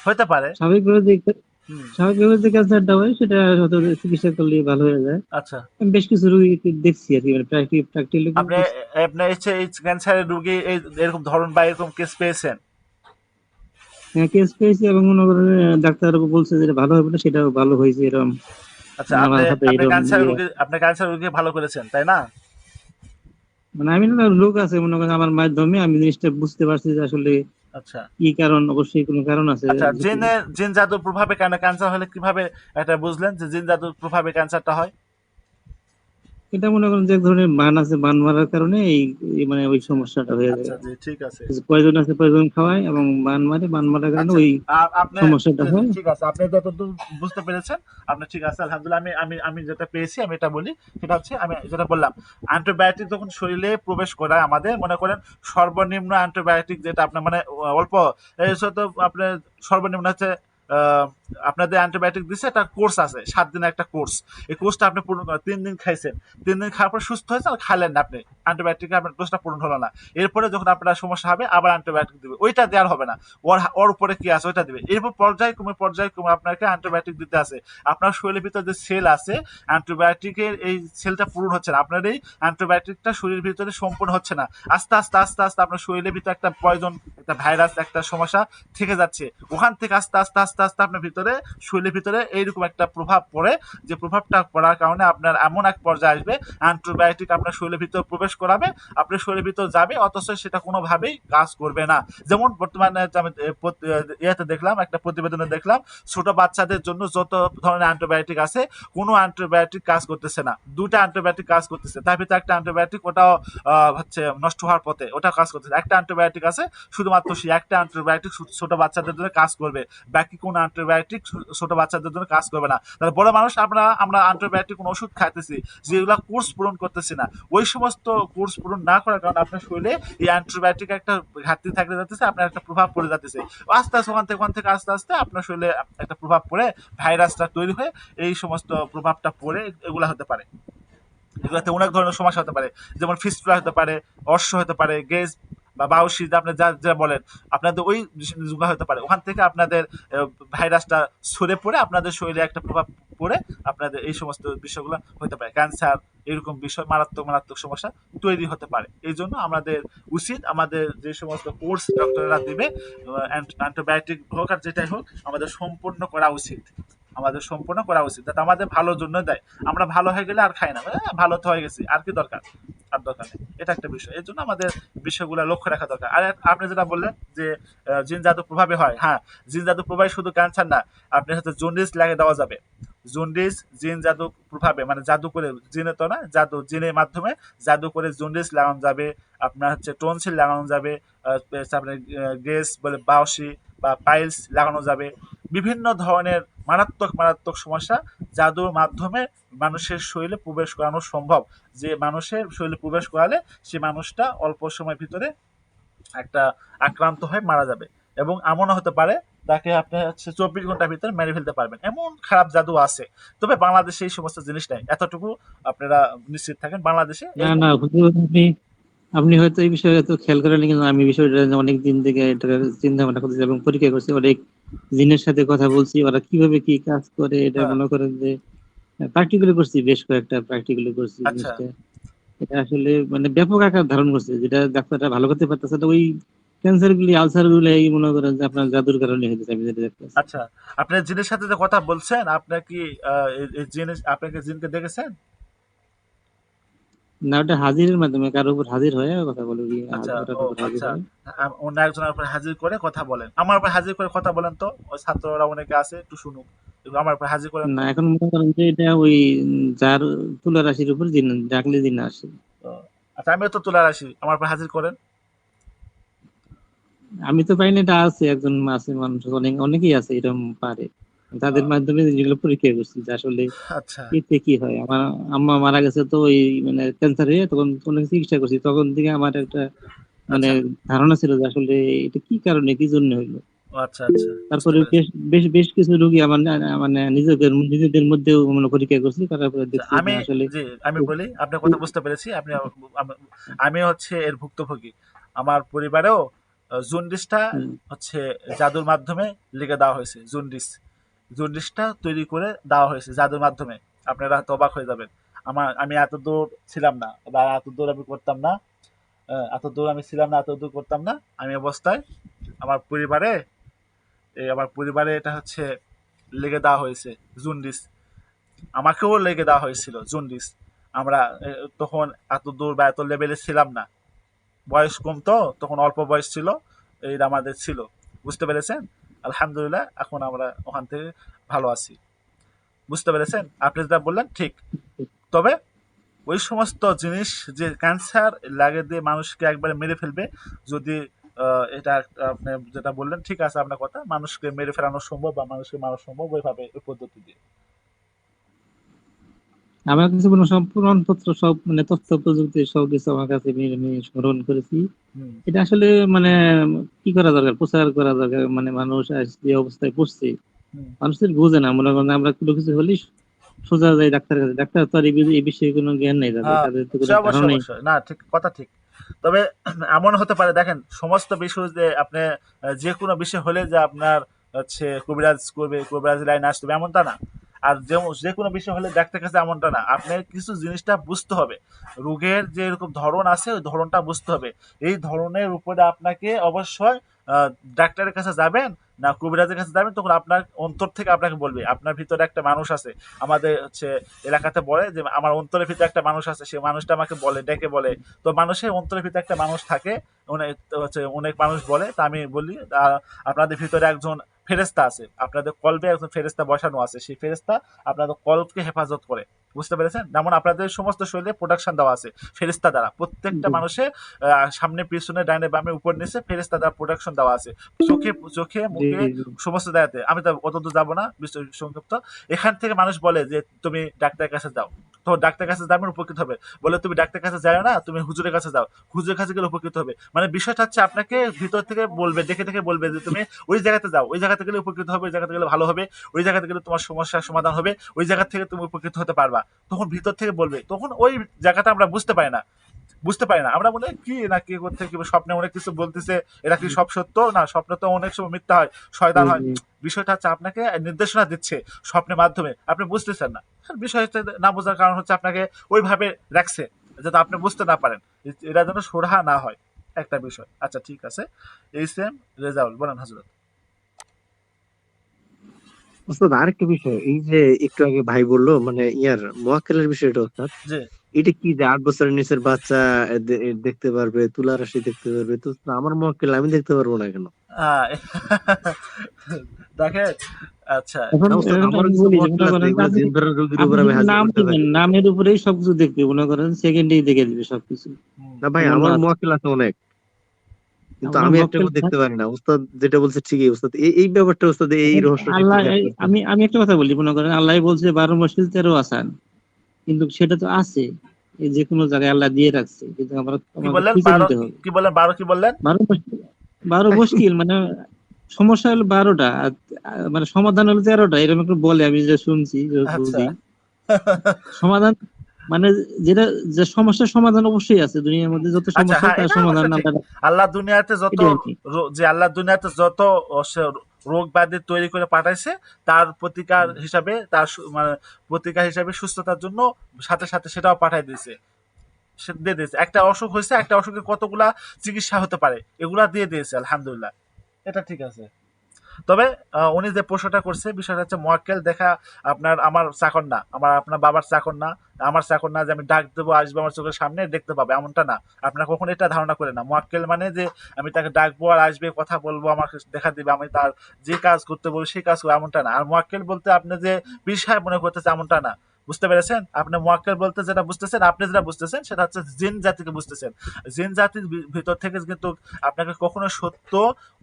হইতে পারে। স্বাভাবিকভাবে যে হুম, স্বাভাবিকভাবে যে ক্যান্সারটা হয় সেটা হয়তো চিকিৎসা করলে ভালো হয়ে যায়। আচ্ছা। আমি বেশ কিছু রোগী দেখছি আর কি, মানে প্র্যাকটিক্যালি আপনি দেখছি। আপনি হচ্ছে এই ক্যান্সারের রোগী এরকম ধরন বা এরকম কেস পেয়েছেন? হ্যাঁ, কেস পেয়েছি এবং মনে করেন ডাক্তার বলছে যে এটা ভালো হবে না, সেটাও ভালো হয়েছে এরকম। আচ্ছা, মানে আপনি আমার হাতে আপনি এরকম ক্যান্সার রোগী ভালো করেছেন, তাই না? মানে আমি না, লোক আছে মনে করেন আমার মাধ্যমে আমি জিনিসটা বুঝতে পারছি যে আসলে আচ্ছা, কি কারণ, অবশ্যই কোনো কারণ আছে। আচ্ছা। যেটি জিন জাদুর প্রভাবে কেন ক্যান্সার হলে কিভাবে এটা বুঝলেন যে জিন জাদুর প্রভাবে ক্যান্সারটা হয়? এটা মনে করেন যে এক ধরনের বান আছে, বান মারার কারণে এই মানে ওই আচ্ছা, সমস্যাটা হয়ে যায়। আচ্ছা, জি, ঠিক আছে। পয়জন আছে, পয়জন খাওয়ায় এবং বান মারে, বান মারার কারণে আচ্ছা, ওই আপনি সমস্যাটা হয়। ঠিক আছে। আপনি যতদূর বুঝতে পেরেছেন, আপনি ঠিক আছে, আলহামদুলিল্লাহ। আমি আমি আমি যেটা পেয়েছি আমি এটা বলি। সেটা হচ্ছে আমি যেটা বললাম, অ্যান্টিবায়োটিক যখন শরীরে প্রবেশ করায় আমাদের, মনে করেন সর্বনিম্ন অ্যান্টিবায়োটিক যেটা আপনার মানে অল্প, এই তো আপনার সর্বনিম্ন হচ্ছে আহ, আপনাদের অ্যান্টিবায়োটিক দিচ্ছে, একটা কোর্স আছে, 7 দিনের একটা কোর্স। এই কোর্সটা আপনি পূরণ করেন, 3 দিন খাইছেন, 3 দিন খাওয়ার পর সুস্থ হয়েছে, আর খাইলেন না আপনি অ্যান্টিবায়োটিক, আপনার কোর্সটা পূরণ হলো না। এরপরে যখন আপনার সমস্যা হবে আবার অ্যান্টিবায়োটিক দিবে, ওইটা দেওয়ার হবে না। ওর উপরে কি আছে ওইটা দিবে। এরপর পর্যায়ক্রমে আপনাকে অ্যান্টিবায়োটিক দিতে আছে। আপনার শরীরের ভিতরে যে সেল আছে, অ্যান্টিবায়োটিকের এই সেলটা পূরণ হচ্ছে না, আপনার এই অ্যান্টিবায়োটিকটা শরীরের ভিতরে সম্পূর্ণ হচ্ছে না। আস্তে আস্তে আস্তে আস্তে আপনার শরীরের ভিতরে একটা পয়জন, একটা ভাইরাস, একটা সমস্যা থেকে যাচ্ছে। ওখান থেকে আস্তে আস্তে আস্তে আস্তে আপনার ভিতরে, শরীরের ভিতরে এইরকম একটা প্রভাব পড়ে, যে প্রভাবটা পড়ার কারণে আপনার এমন এক পর্যায়ে আসবে, অ্যান্টিবায়োটিক আপনার শরীরের ভিতর প্রবেশ করাবে, আপনার শরীরের ভিতর যাবে, অথচ সেটা কোনোভাবেই কাজ করবে না। যেমন বর্তমানে আমি ইয়েতে দেখলাম, একটা প্রতিবেদনে দেখলাম, ছোট বাচ্চাদের জন্য যত ধরনের অ্যান্টিবায়োটিক আছে, কোনো অ্যান্টিবায়োটিক কাজ করতেছে না। 2টা অ্যান্টিবায়োটিক কাজ করতেছে, তার ভিতরে একটা অ্যান্টিবায়োটিক ওটাও হচ্ছে নষ্ট হওয়ার পথে, ওটা কাজ করতেছে। একটা অ্যান্টিবায়োটিক আছে, শুধুমাত্র সেই একটা অ্যান্টিবায়োটিক ছোট বাচ্চাদের জন্য কাজ করবে, বাকি কোনো অ্যান্টিবায়োটিক ছোট বাচ্চাদের জন্য কাজ করবে না। তাহলে বড় মানুষ আমরা অ্যান্টিবায়োটিক কোনো ওষুধ খাইতেছি, যেগুলো কোর্স পূরণ করতেছি না, ওই সমস্ত কোর্স পূরণ না করার কারণে আপনার শরীরে এই অ্যান্টিবায়োটিক একটা ঘাটতি থাকতে যাচ্ছে, আপনার একটা প্রভাব পড়ে যাচ্ছে। আস্তে আস্তে ওখান থেকে আস্তে আস্তে আপনার শরীরে একটা প্রভাব পড়ে, ভাইরাসটা তৈরি হয়ে এই সমস্ত প্রভাবটা পড়ে এগুলা হতে পারে। এগুলোতে অনেক ধরনের সমস্যা হতে পারে, যেমন ফিস্টুলা হতে পারে, অর্শ হতে পারে, গেজ বা বাউসি, আপনি যা যা বলেন, আপনাদের ওই জিনিসগুলো হতে পারে। ওখান থেকে আপনাদের ভাইরাসটা ছড়ে পড়ে আপনাদের শরীরে একটা প্রভাব পড়ে আপনাদের এই সমস্ত বিষয়গুলো হতে পারে, ক্যান্সার, এরকম বিষয়, মারাত্মক মারাত্মক সমস্যা তৈরি হতে পারে। এই জন্য আমাদের উচিত, আমাদের যে সমস্ত কোর্স ডক্টররা দিবে, অ্যান্টিবায়োটিক হোক আর যেটাই হোক, আমাদের সম্পূর্ণ করা উচিত, আমাদের সম্পূর্ণ করা উচিত, যাতে আমাদের ভালোর জন্য দেয়। আমরা ভালো হয়ে গেলে আর খাই না, ভালো তো হয়ে গেছি, আর কি দরকার, আর দরকার নেই। এটা একটা বিষয়, এর জন্য আমাদের বিষয়গুলো লক্ষ্য রাখা দরকার। আর আপনি যেটা বললেন যে জিন জাদু প্রভাবে হয়, হ্যাঁ, জিন জাদু প্রভাবে শুধু ক্যান্সার না, আপনি হয়তো জন্ডিস লাগিয়ে দেওয়া যাবে। জন্ডিস জিন জাদু প্রভাবে, মানে জাদু করে, জিনে তো না, জাদু, জিনের মাধ্যমে জাদু করে জন্ডিস লাগানো যাবে, আপনার হচ্ছে টনসিল লাগানো যাবে, আপনার গ্যাস বলে বাউসি বা পাইলস লাগানো যাবে, বিভিন্ন ধরনের মারাত্মক মারাত্মক সমস্যা জাদুর মাধ্যমে মানুষের শরীরে প্রবেশ করানো সম্ভব, যে মানুষের শরীরে প্রবেশ করালে সে মানুষটা অল্প সময়ের ভিতরে একটা আক্রান্ত হয়ে মারা যাবে, এবং এমনও হতে পারে তাকে আপনি হচ্ছে 24 ঘন্টার ভিতরে মেরে ফেলতে পারবেন, এমন খারাপ জাদু আছে। তবে বাংলাদেশে এই সমস্ত জিনিস নাই, এতটুকু আপনারা নিশ্চিত থাকেন, বাংলাদেশে না এই না হুজুর, আপনি হয়তো এই বিষয়ে এত খেয়াল করেন, কিন্তু আমি বিষয়টা অনেক দিন থেকে এটা চিন্তা ভাবনা করতেছি এবং পরীক্ষা করছি, অনেক জিনের সাথে কথা বলছি, ওরা কিভাবে কি কাজ করে এটা হ্যাঁ, মনে করেন যে প্র্যাকটিক্যালি করছি, বেশ কয়েকটা প্র্যাকটিক্যালি করছি আচ্ছা জিনিসটা। এটা আসলে মানে ব্যাপক আকার ধারণ করছে, যেটা ডাক্তাররা ভালো করতে পারতেছে না। ওই ক্যান্সার গুলি, আলসার গুলি এই মনে করেন যে আপনার জাদুর কারণে হয়েছে, আমি যেটা দেখতেছি। আচ্ছা, আপনার জিনের সাথে যে কথা বলছেন, আপনার কি এই জিনিস, আপনাকে জিনকে দেখেছেন? না, ওটা হাজিরের মাধ্যমে কারোর উপর হাজির হয়ে কথা বলে, কি আচ্ছা, ওটার ও উপর হাজির আচ্ছা, হয়। অন্য একজনের উপর হাজির করে কথা বলেন, আমার উপর হাজির করে কথা বলেন তো, ওই ছাত্ররা অনেকে আছে, একটু শুনুক, একটু আমার উপর হাজির করেন না, তো। এখন মনে করেন যে এটা ওই যার তুলা রাশির উপর জিন ডাকলে জিন আসে। তো, আচ্ছা, আমিও তো তুলার আসি, আমার উপর হাজির করেন। আমি তো পাইনি, এটা আছে, একজন আছে মানুষ, অনেকেই আছে এরকম পারে, তাদের আহ, মাধ্যমে যেগুলো পরীক্ষা করছি যে আসলে আচ্ছা এতে কি হয়। আমার আম্মা মারা গেছে তো ওই মানে ক্যান্সার হয়ে, তখন অনেক চিকিৎসা করছি, তখন থেকে আমার একটা মানে আচ্ছা, ধারণা ছিল যে আসলে এটা কি কারণে, কি জন্য হইলো। ও আচ্ছা আচ্ছা, বুঝতে তারপরে পেরেছি। বেশ বেশ বেশ কিছু রোগী আমার মানে নিজেদের মধ্যেও মানে পরীক্ষা করছি, তারপরে আচ্ছা, দেখছি যে আমি, আসলে জি, আমি বলি, আপনার কথা বুঝতে পেরেছি, আপনি আমি হচ্ছে এর ভুক্তভোগী। আমার পরিবারেও জন্ডিসটা হুম, হচ্ছে জাদুর মাধ্যমে লিখে দেওয়া হয়েছে, জন্ডিসটা তৈরি করে দেওয়া হয়েছে জাদুর মাধ্যমে। আপনারা হয়তো অবাক হয়ে যাবেন, আমি এত দূর ছিলাম না, বা এত দূর আমি করতাম না, এত দূর আমি ছিলাম না, এত দূর করতাম না, আমি অবস্থায় আমার পরিবারে, আমার পরিবারে এটা হচ্ছে লিখে দেওয়া হয়েছে জন্ডিস, আমাকেও লেগে দেওয়া হয়েছিল জন্ডিস। আমরা তখন এত দূর বা এত লেভেলে ছিলাম না, বয়স কম তো, তখন অল্প বয়স ছিল, এইটা আমাদের ছিল, বুঝতে পেরেছেন? আলহামদুলিল্লাহ, এখন আমরা ওখান থেকে ভালো আছি, বুঝতে পেরেছেন? আপনি যেটা বললেন ঠিক। তবে ওই সমস্ত জিনিস, যে ক্যান্সার লাগে দিয়ে মানুষকে একবারে মেরে ফেলবে, যদি এটা আপনি যেটা বললেন ঠিক আছে, আপনার কথা, মানুষকে মেরে ফেলানো সম্ভব বা মানুষকে মারা সম্ভব ওইভাবে, ওই পদ্ধতি দিয়ে। আমার কাছে কোনো সব প্রমাণপত্র, সব মানে তথ্য প্রযুক্তি সব কিছু আমার কাছে আমি স্মরণ করেছি। হুম এটা আসলে মানে কি করা দরকার, প্রচার করা দরকার, মানে মানুষ আজ যে অবস্থায় পড়ছে, হুম। মানুষের বোঝে না, মনে করেন আমরা কোনো কিছু হলেই সোজা যাই ডাক্তারের কাছে, ডাক্তার তো আর এই বিষয়ে কোনো জ্ঞান নেই তাদের, হ্যাঁ, তাদের তো সে কোনো অবশ্যই ধারণাই। অবশ্যই, না ঠিক কথা ঠিক। তবে এমন হতে পারে, দেখেন, সমস্ত বিষয় যে আপনি যে কোনো বিষয় হলে যে আপনার হচ্ছে কবিরাজ করবে, কবিরাজ লাইন আসতে হবে এমনটা না। আর যে কোনো বিষয় হলে ডাক্তার কাছে এমনটা না, আপনার কিছু জিনিসটা বুঝতে হবে, রোগের যে এরকম ধরন আছে ওই ধরনটা বুঝতে হবে। এই ধরনের উপরে আপনাকে অবশ্যই আহ, ডাক্তারের কাছে যাবেন না কবিরাজের কাছে যাবেন, তখন আপনার অন্তর থেকে আপনাকে বলবে আপনার ভিতরে একটা মানুষ আছে। আমাদের হচ্ছে এলাকাতে বলে যে আমার অন্তরের ভিতরে একটা মানুষ আছে, সেই মানুষটা আমাকে বলে, ডেকে বলে। তো মানুষের অন্তরের ভিতরে একটা মানুষ থাকে, অনেক হচ্ছে অনেক মানুষ বলে, তা আমি বলি আপনাদের ভিতরে একজন ফেরেস্তা আছে, আপনাদের কলবে একজন ফেরেস্তা বসানো আছে, সেই ফেরেস্তা আপনাদের কলকে হেফাজত করে, বুঝতে পেরেছেন? যেমন আপনাদের সমস্ত শরীরে প্রোডাকশন দেওয়া আছে ফেরেস্তা দ্বারা, প্রত্যেকটা জি মানুষের সামনে পিছনে ডাইনে বামে উপর নিচে ফেরেস্তা দ্বারা প্রোডাকশন দেওয়া আছে, চোখে চোখে জি মুখে জি জি। সমস্ত জায়গাতে। আমি তো অত দূর যাবো না, বিষয় সংক্ষিপ্ত। এখান থেকে মানুষ বলে যে তুমি ডাক্তারের কাছে যাও, তো ডাক্তার কাছে যাবেন উপকৃত হবে। বলে তুমি ডাক্তার কাছে যাও না, তুমি হুজুরের কাছে যাও, হুজুরের কাছে গেলে উপকৃত হবে। মানে বিষয়টা হচ্ছে আপনাকে ভিতর থেকে বলবে, দেখে দেখে বলবে যে তুমি ওই জায়গাতে যাও, ওই জায়গাতে গেলে উপকৃত হবে, ওই জায়গাতে গেলে ভালো হবে, ওই জায়গাতে গেলে তোমার সমস্যার সমাধান হবে, ওই জায়গা থেকে তুমি উপকৃত হতে পারবা। তখন ভিতর থেকে বলবে, তখন ওই জায়গাটা আমরা বুঝতে পারি না, আমরা বলে কি না কি করতে, কি স্বপ্নে অনেক কিছু বলতেছে, এটা কি সব সত্য না, স্বপ্ন তো অনেক সময় মিথ্যা হয়, জি শয়তান হয়। জি। বিষয়টা হচ্ছে আপনাকে নির্দেশনা দিচ্ছে স্বপ্নের মাধ্যমে, আপনি বুঝতেছেন না। আর বিষয় হচ্ছে না বোঝার কারণ হচ্ছে আপনাকে ওইভাবে রাখছে যাতে আপনি বুঝতে না পারেন, এটা যেন সুরাহা না হয়, একটা বিষয়। আচ্ছা ঠিক আছে, এই সেম রেজাউল বলেন হজরত। ওস্তাদ আরেকটা বিষয়, এই যে একটু আগে ভাই বললো মানে ইয়ার মোয়াক্কেলের বিষয়টা ওস্তাদ, জি, এটা কি যে 8 বছরের নিচের বাচ্চা দেখতে পারবে, তুলা রাশি দেখতে পারবে, তো আমার মোয়াক্কেল আমি দেখতে পারবো না কেন? আহ, দেখেন, আচ্ছা, এখন না ওস্তাদ, এখন আমারও আমি কিছু বলি যে মোয়াক্কেল মনে আছে, করেন যে এগুলো আপনি জিন ধরা রোগীর উপর আপনি আমি যদি হাজির নাম করতে দিবেন, পারি। নামের উপরেই সবকিছু দেখবে, মনে করেন সেকেন্ডেই দেখে দিবে সবকিছু, হুম, না ভাই, এমন আমার না। মোয়াক্কেল আছে অনেক। কিন্তু আমরা আমি একটা মক্কেল দেখতে পারি না। উস্তাদ যেটা বলছে ঠিকই উস্তাদ, এই ব্যাপারটা উস্তাদ, এই রহস্যটা একটু আল্লাহ বের করতেন। আমি একটা কথা বলি, মনে করেন আল্লাহ বলছে 12 মুশকিল 13 আসান, কিন্তু সেটা তো আছে, এই যে কোনো জায়গায় আল্লাহ দিয়ে রাখছে, কিন্তু আমরা কি আমাদের বললেন খুঁজে 12, নিতে হবে। কি বললেন 12, কি বললেন? 12 মুশকিল, 12 মুশকিল মানে সমস্যা হলো 12টা, মানে সমাধান হলো 13টা, এরকম একটু বলে, আমি যে শুনছি, যে আচ্ছা। বুঝি সমাধান মানে যেটা, যে সমস্যার সমাধান অবশ্যই আছে দুনিয়ার মধ্যে, যত আচ্ছা, সমস্যা হ্যাঁ, তার এটা সমাধান অবশ্যই ঠিক। আল্লাহ, আল্লাহ দুনিয়াতে যত এটাই আর কি। যে আল্লাহ দুনিয়াতে যত রোগ ব্যাধি তৈরি করে পাঠাইছে, তার প্রতিকার হিসাবে, তার মানে প্রতিকার হিসাবে সুস্থতার জন্য সাথে সাথে সেটাও পাঠাই দিয়েছে। সে দিয়ে দিয়েছে। একটা অসুখ হয়েছে, একটা অসুখের কতগুলা চিকিৎসা হতে পারে, এগুলা দিয়ে দিয়েছে, আলহামদুলিল্লাহ। এটা ঠিক আছে। তবে উনি যে প্রশ্নটা করছে, বিষয়টা হচ্ছে মোয়াক্কেল দেখা আমার চাকর না, আপনার বাবার চাকর না, আমার চাকর না যে আমি ডাক দেবো, আসবে আমার চোখের সামনে দেখতে পাবে, এমনটা না। আপনারা কখনো এটা ধারণা করে না। মোয়াক্কেল মানে যে আমি তাকে ডাকবো আর আসবে, কথা বলবো, আমাকে দেখা দিবে, আমি তার যে কাজ করতে বলবো সেই কাজ করবো, এমনটা না। আর মোয়াক্কেল বলতে আপনি যে পীর সাহেব মনে করতেছে, এমনটা না। বুঝতে পেরেছেন? আপনি মোয়াক্কেল বলতে যেটা বুঝতেছেন, আপনি যেটা বুঝতেছেন সেটা হচ্ছে জিন জাতিকে বুঝতেছেন। জিন জাতির ভিতর থেকে কিন্তু আপনাকে কখনো সত্য,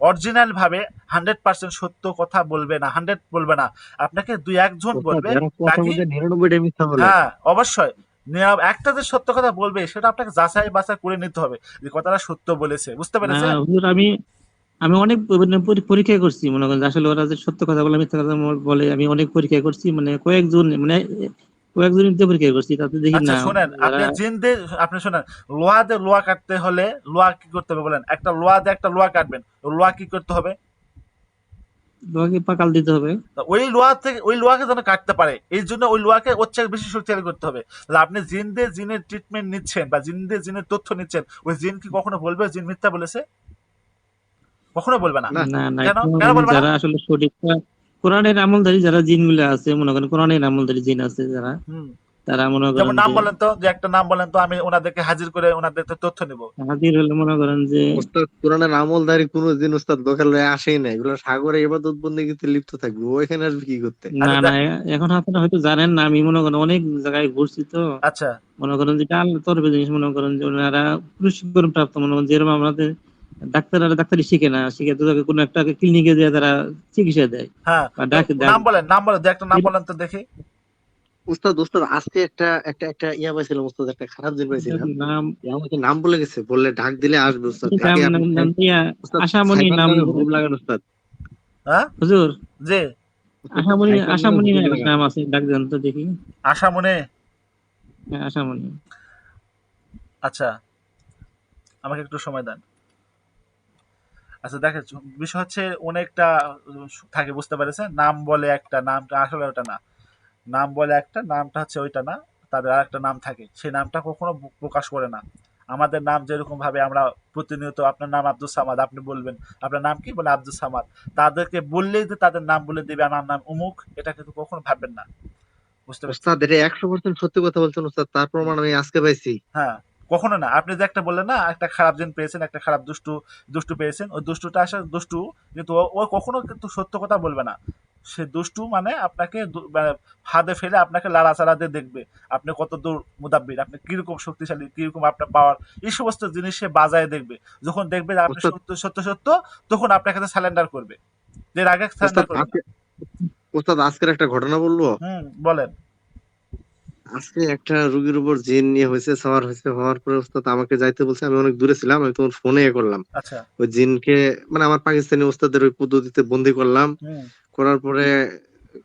অরিজিনাল ভাবে 100% সত্য কথা বলবে না, 100 বলবে না। আপনাকে 2-1 জন উস্তাদ বলবে। এরা কথার বাকি, মধ্যে 99টা মিথ্যা বলে। হ্যাঁ, অবশ্যই। একটা যে সত্য কথা বলবে সেটা আপনাকে যাচাই বাছাই করে নিতে হবে যে কথাটা সত্য বলেছে। বুঝতে না পেরেছেন? হুজুর, আমি আমি অনেক মানে পরীক্ষা করছি, মনে করেন যে আসলে ওরা যে সত্য কথা বলে মিথ্যা কথা বলে, আমি অনেক পরীক্ষা করছি, মানে কয়েকজন দিয়ে পরীক্ষা করছি, তাতে দেখি আচ্ছা না শোনেন, যারা আপনি জিন দিয়ে, আপনি শোনেন, লোহা দিয়ে লোহা কাটতে হলে লোহা কি করতে হবে বলেন? একটা লোহা দিয়ে একটা লোহা কাটবেন, লোহা কি করতে হবে? তোমাকে পাকাল দিতে হবে। তা ওই লোহা থেকে, ওই লোহাকে যেন কাটতে পারে, এই জন্য ওই লোহাকে ওর চেয়ে বেশি শক্তিশালী করতে হবে। তাহলে আপনি জিন দিয়ে জিনের ট্রিটমেন্ট নিচ্ছেন বা জিন দিয়ে জিনের তথ্য নিচ্ছেন, ওই জিন কি কখনো বলবে জিন মিথ্যা বলেছে? কখনো বলবে না। না, না না, কেন, এটা মনে কেন করেন বলবে না? যারা আসলে সঠিক কোরআনের আমলধারী যারা জিন গুলো আছে, মনে করেন কোরআনের আমলধারী জিন আছে যারা, হুম। তারা মনে যেমন করেন নাম যে বলেন তো, যে একটা নাম বলেন তো, আমি ওনাদেরকে হাজির করে ওনাদের তথ্য নিব। হাজির হলে মনে করেন যে, উস্তাদ কোরআনের আমলদারি কোনোদিন উস্তাদ দোকান লয়ে আসেই না। এগুলো সাগরে ইবাদত বন্দেগীতে লিপ্ত থাকবে, ও এখানে আসবে কি করতে? না আচ্ছা না, এখন আপনারা হয়তো জানেন না, আমি মনে করেন অনেক জায়গায় ঘুরছি তো, আচ্ছা, মনে করেন যেটা আল্লাহ তরফে জিনিস, মনে করেন যে ওনারা প্রশিক্ষণ প্রাপ্ত, মনে করেন যেরকম আমাদের ডাক্তাররা ডাক্তারি শিখে না, শিখে তো তাকে কোনো একটা ক্লিনিকে দিয়ে তারা চিকিৎসা দেয় হ্যাঁ। বা ডাকে নাম ডাকে। বলেন, নাম বলেন, দু একটা নাম বলেন তো দেখি। উস্তাদ উস্তাদ আজকে একটা একটা একটা ইয়া পাইছিলাম উস্তাদ, একটা খারাপ দিন পাইছিলাম। নাম এ আমাকে নাম বলে গেছে, বললে ডাক দিলে আসবে উস্তাদ। একে আপনি উস্তাদ আশামণি সাইফার নাম। নামে হুব লাগান উস্তাদ। হ্যাঁ, হুজুর, জি। উস্তাদ সাইফার নামে আশামণি হুব লাগান। নাম আছে, ডাক দেন তো দেখি। আশা মনে। হ্যাঁ, আশামণি। আচ্ছা, আমাকে একটু সময় দেন। আচ্ছা দেখেন, বিষয় হচ্ছে অনেকটা থাকে, বুঝতে পেরেছেন? নাম বলে একটা, নামটা আসলে ওটা না। নাম বলে একটা, নামটা হচ্ছে ওইটা না। তাদের আর একটা নাম থাকে, সেই নামটা কখনো প্রকাশ করে না। আমাদের নাম যেরকম ভাবে আমরা প্রতিনিয়ত, আপনার নাম আব্দুল সামাদ, আপনি বলবেন আপনার নাম কি, বলে আব্দুল সামাদ, তাদেরকে বললেই যে তাদের নাম বলে দিবে আমার নাম অমুক, এটা কিন্তু কখনো ভাববেন না। বুঝতে পারছেন? উস্তাদ এটা 100% সত্যি কথা বলছেন উস্তাদ, তার প্রমাণ আমি আজকে পাইছি। হ্যাঁ, কখনো না। আপনি যে একটা বললেন না, একটা খারাপ জিন পেয়েছেন, একটা খারাপ দুষ্টু দুষ্টু পেয়েছেন, ওই দুষ্টুটা আসলে দুষ্টু, কিন্তু ও কখনো কিন্তু সত্য কথা বলবে না। সে দুষ্টু মানে আপনাকে মানে ফাঁদে ফেলে আপনাকে লাড়াচাড়া দিয়ে দেখবে আপনি কত দূর মুদাব্বির, আপনি কিরকম শক্তিশালী, কিরকম আপনার পাওয়ার, এই সমস্ত জিনিস সে বাজায় দেখবে। যখন দেখবে যে আপনি উস্তাদ সত্য সত্য সত্য, তখন আপনার কাছে স্যালেন্ডার করবে। এর আগে উস্তাদ স্যালেন্ডার করবে না। আজকে উস্তাদ আজকের একটা ঘটনা বলবো। হুম, বলেন। আজকে একটা রুগীর উপর জিন নিয়ে হয়েছে, সাওয়ার হয়েছে, হওয়ার পরে উস্তাদ আমাকে যাইতে বলছে। আমি অনেক দূরে ছিলাম, আমি তোমার ফোনে করলাম। আচ্ছা। ওই জিনকে মানে আমার পাকিস্তানি উস্তাদের ওই পদ্ধতিতে বন্দি করলাম। হুম। করার পরে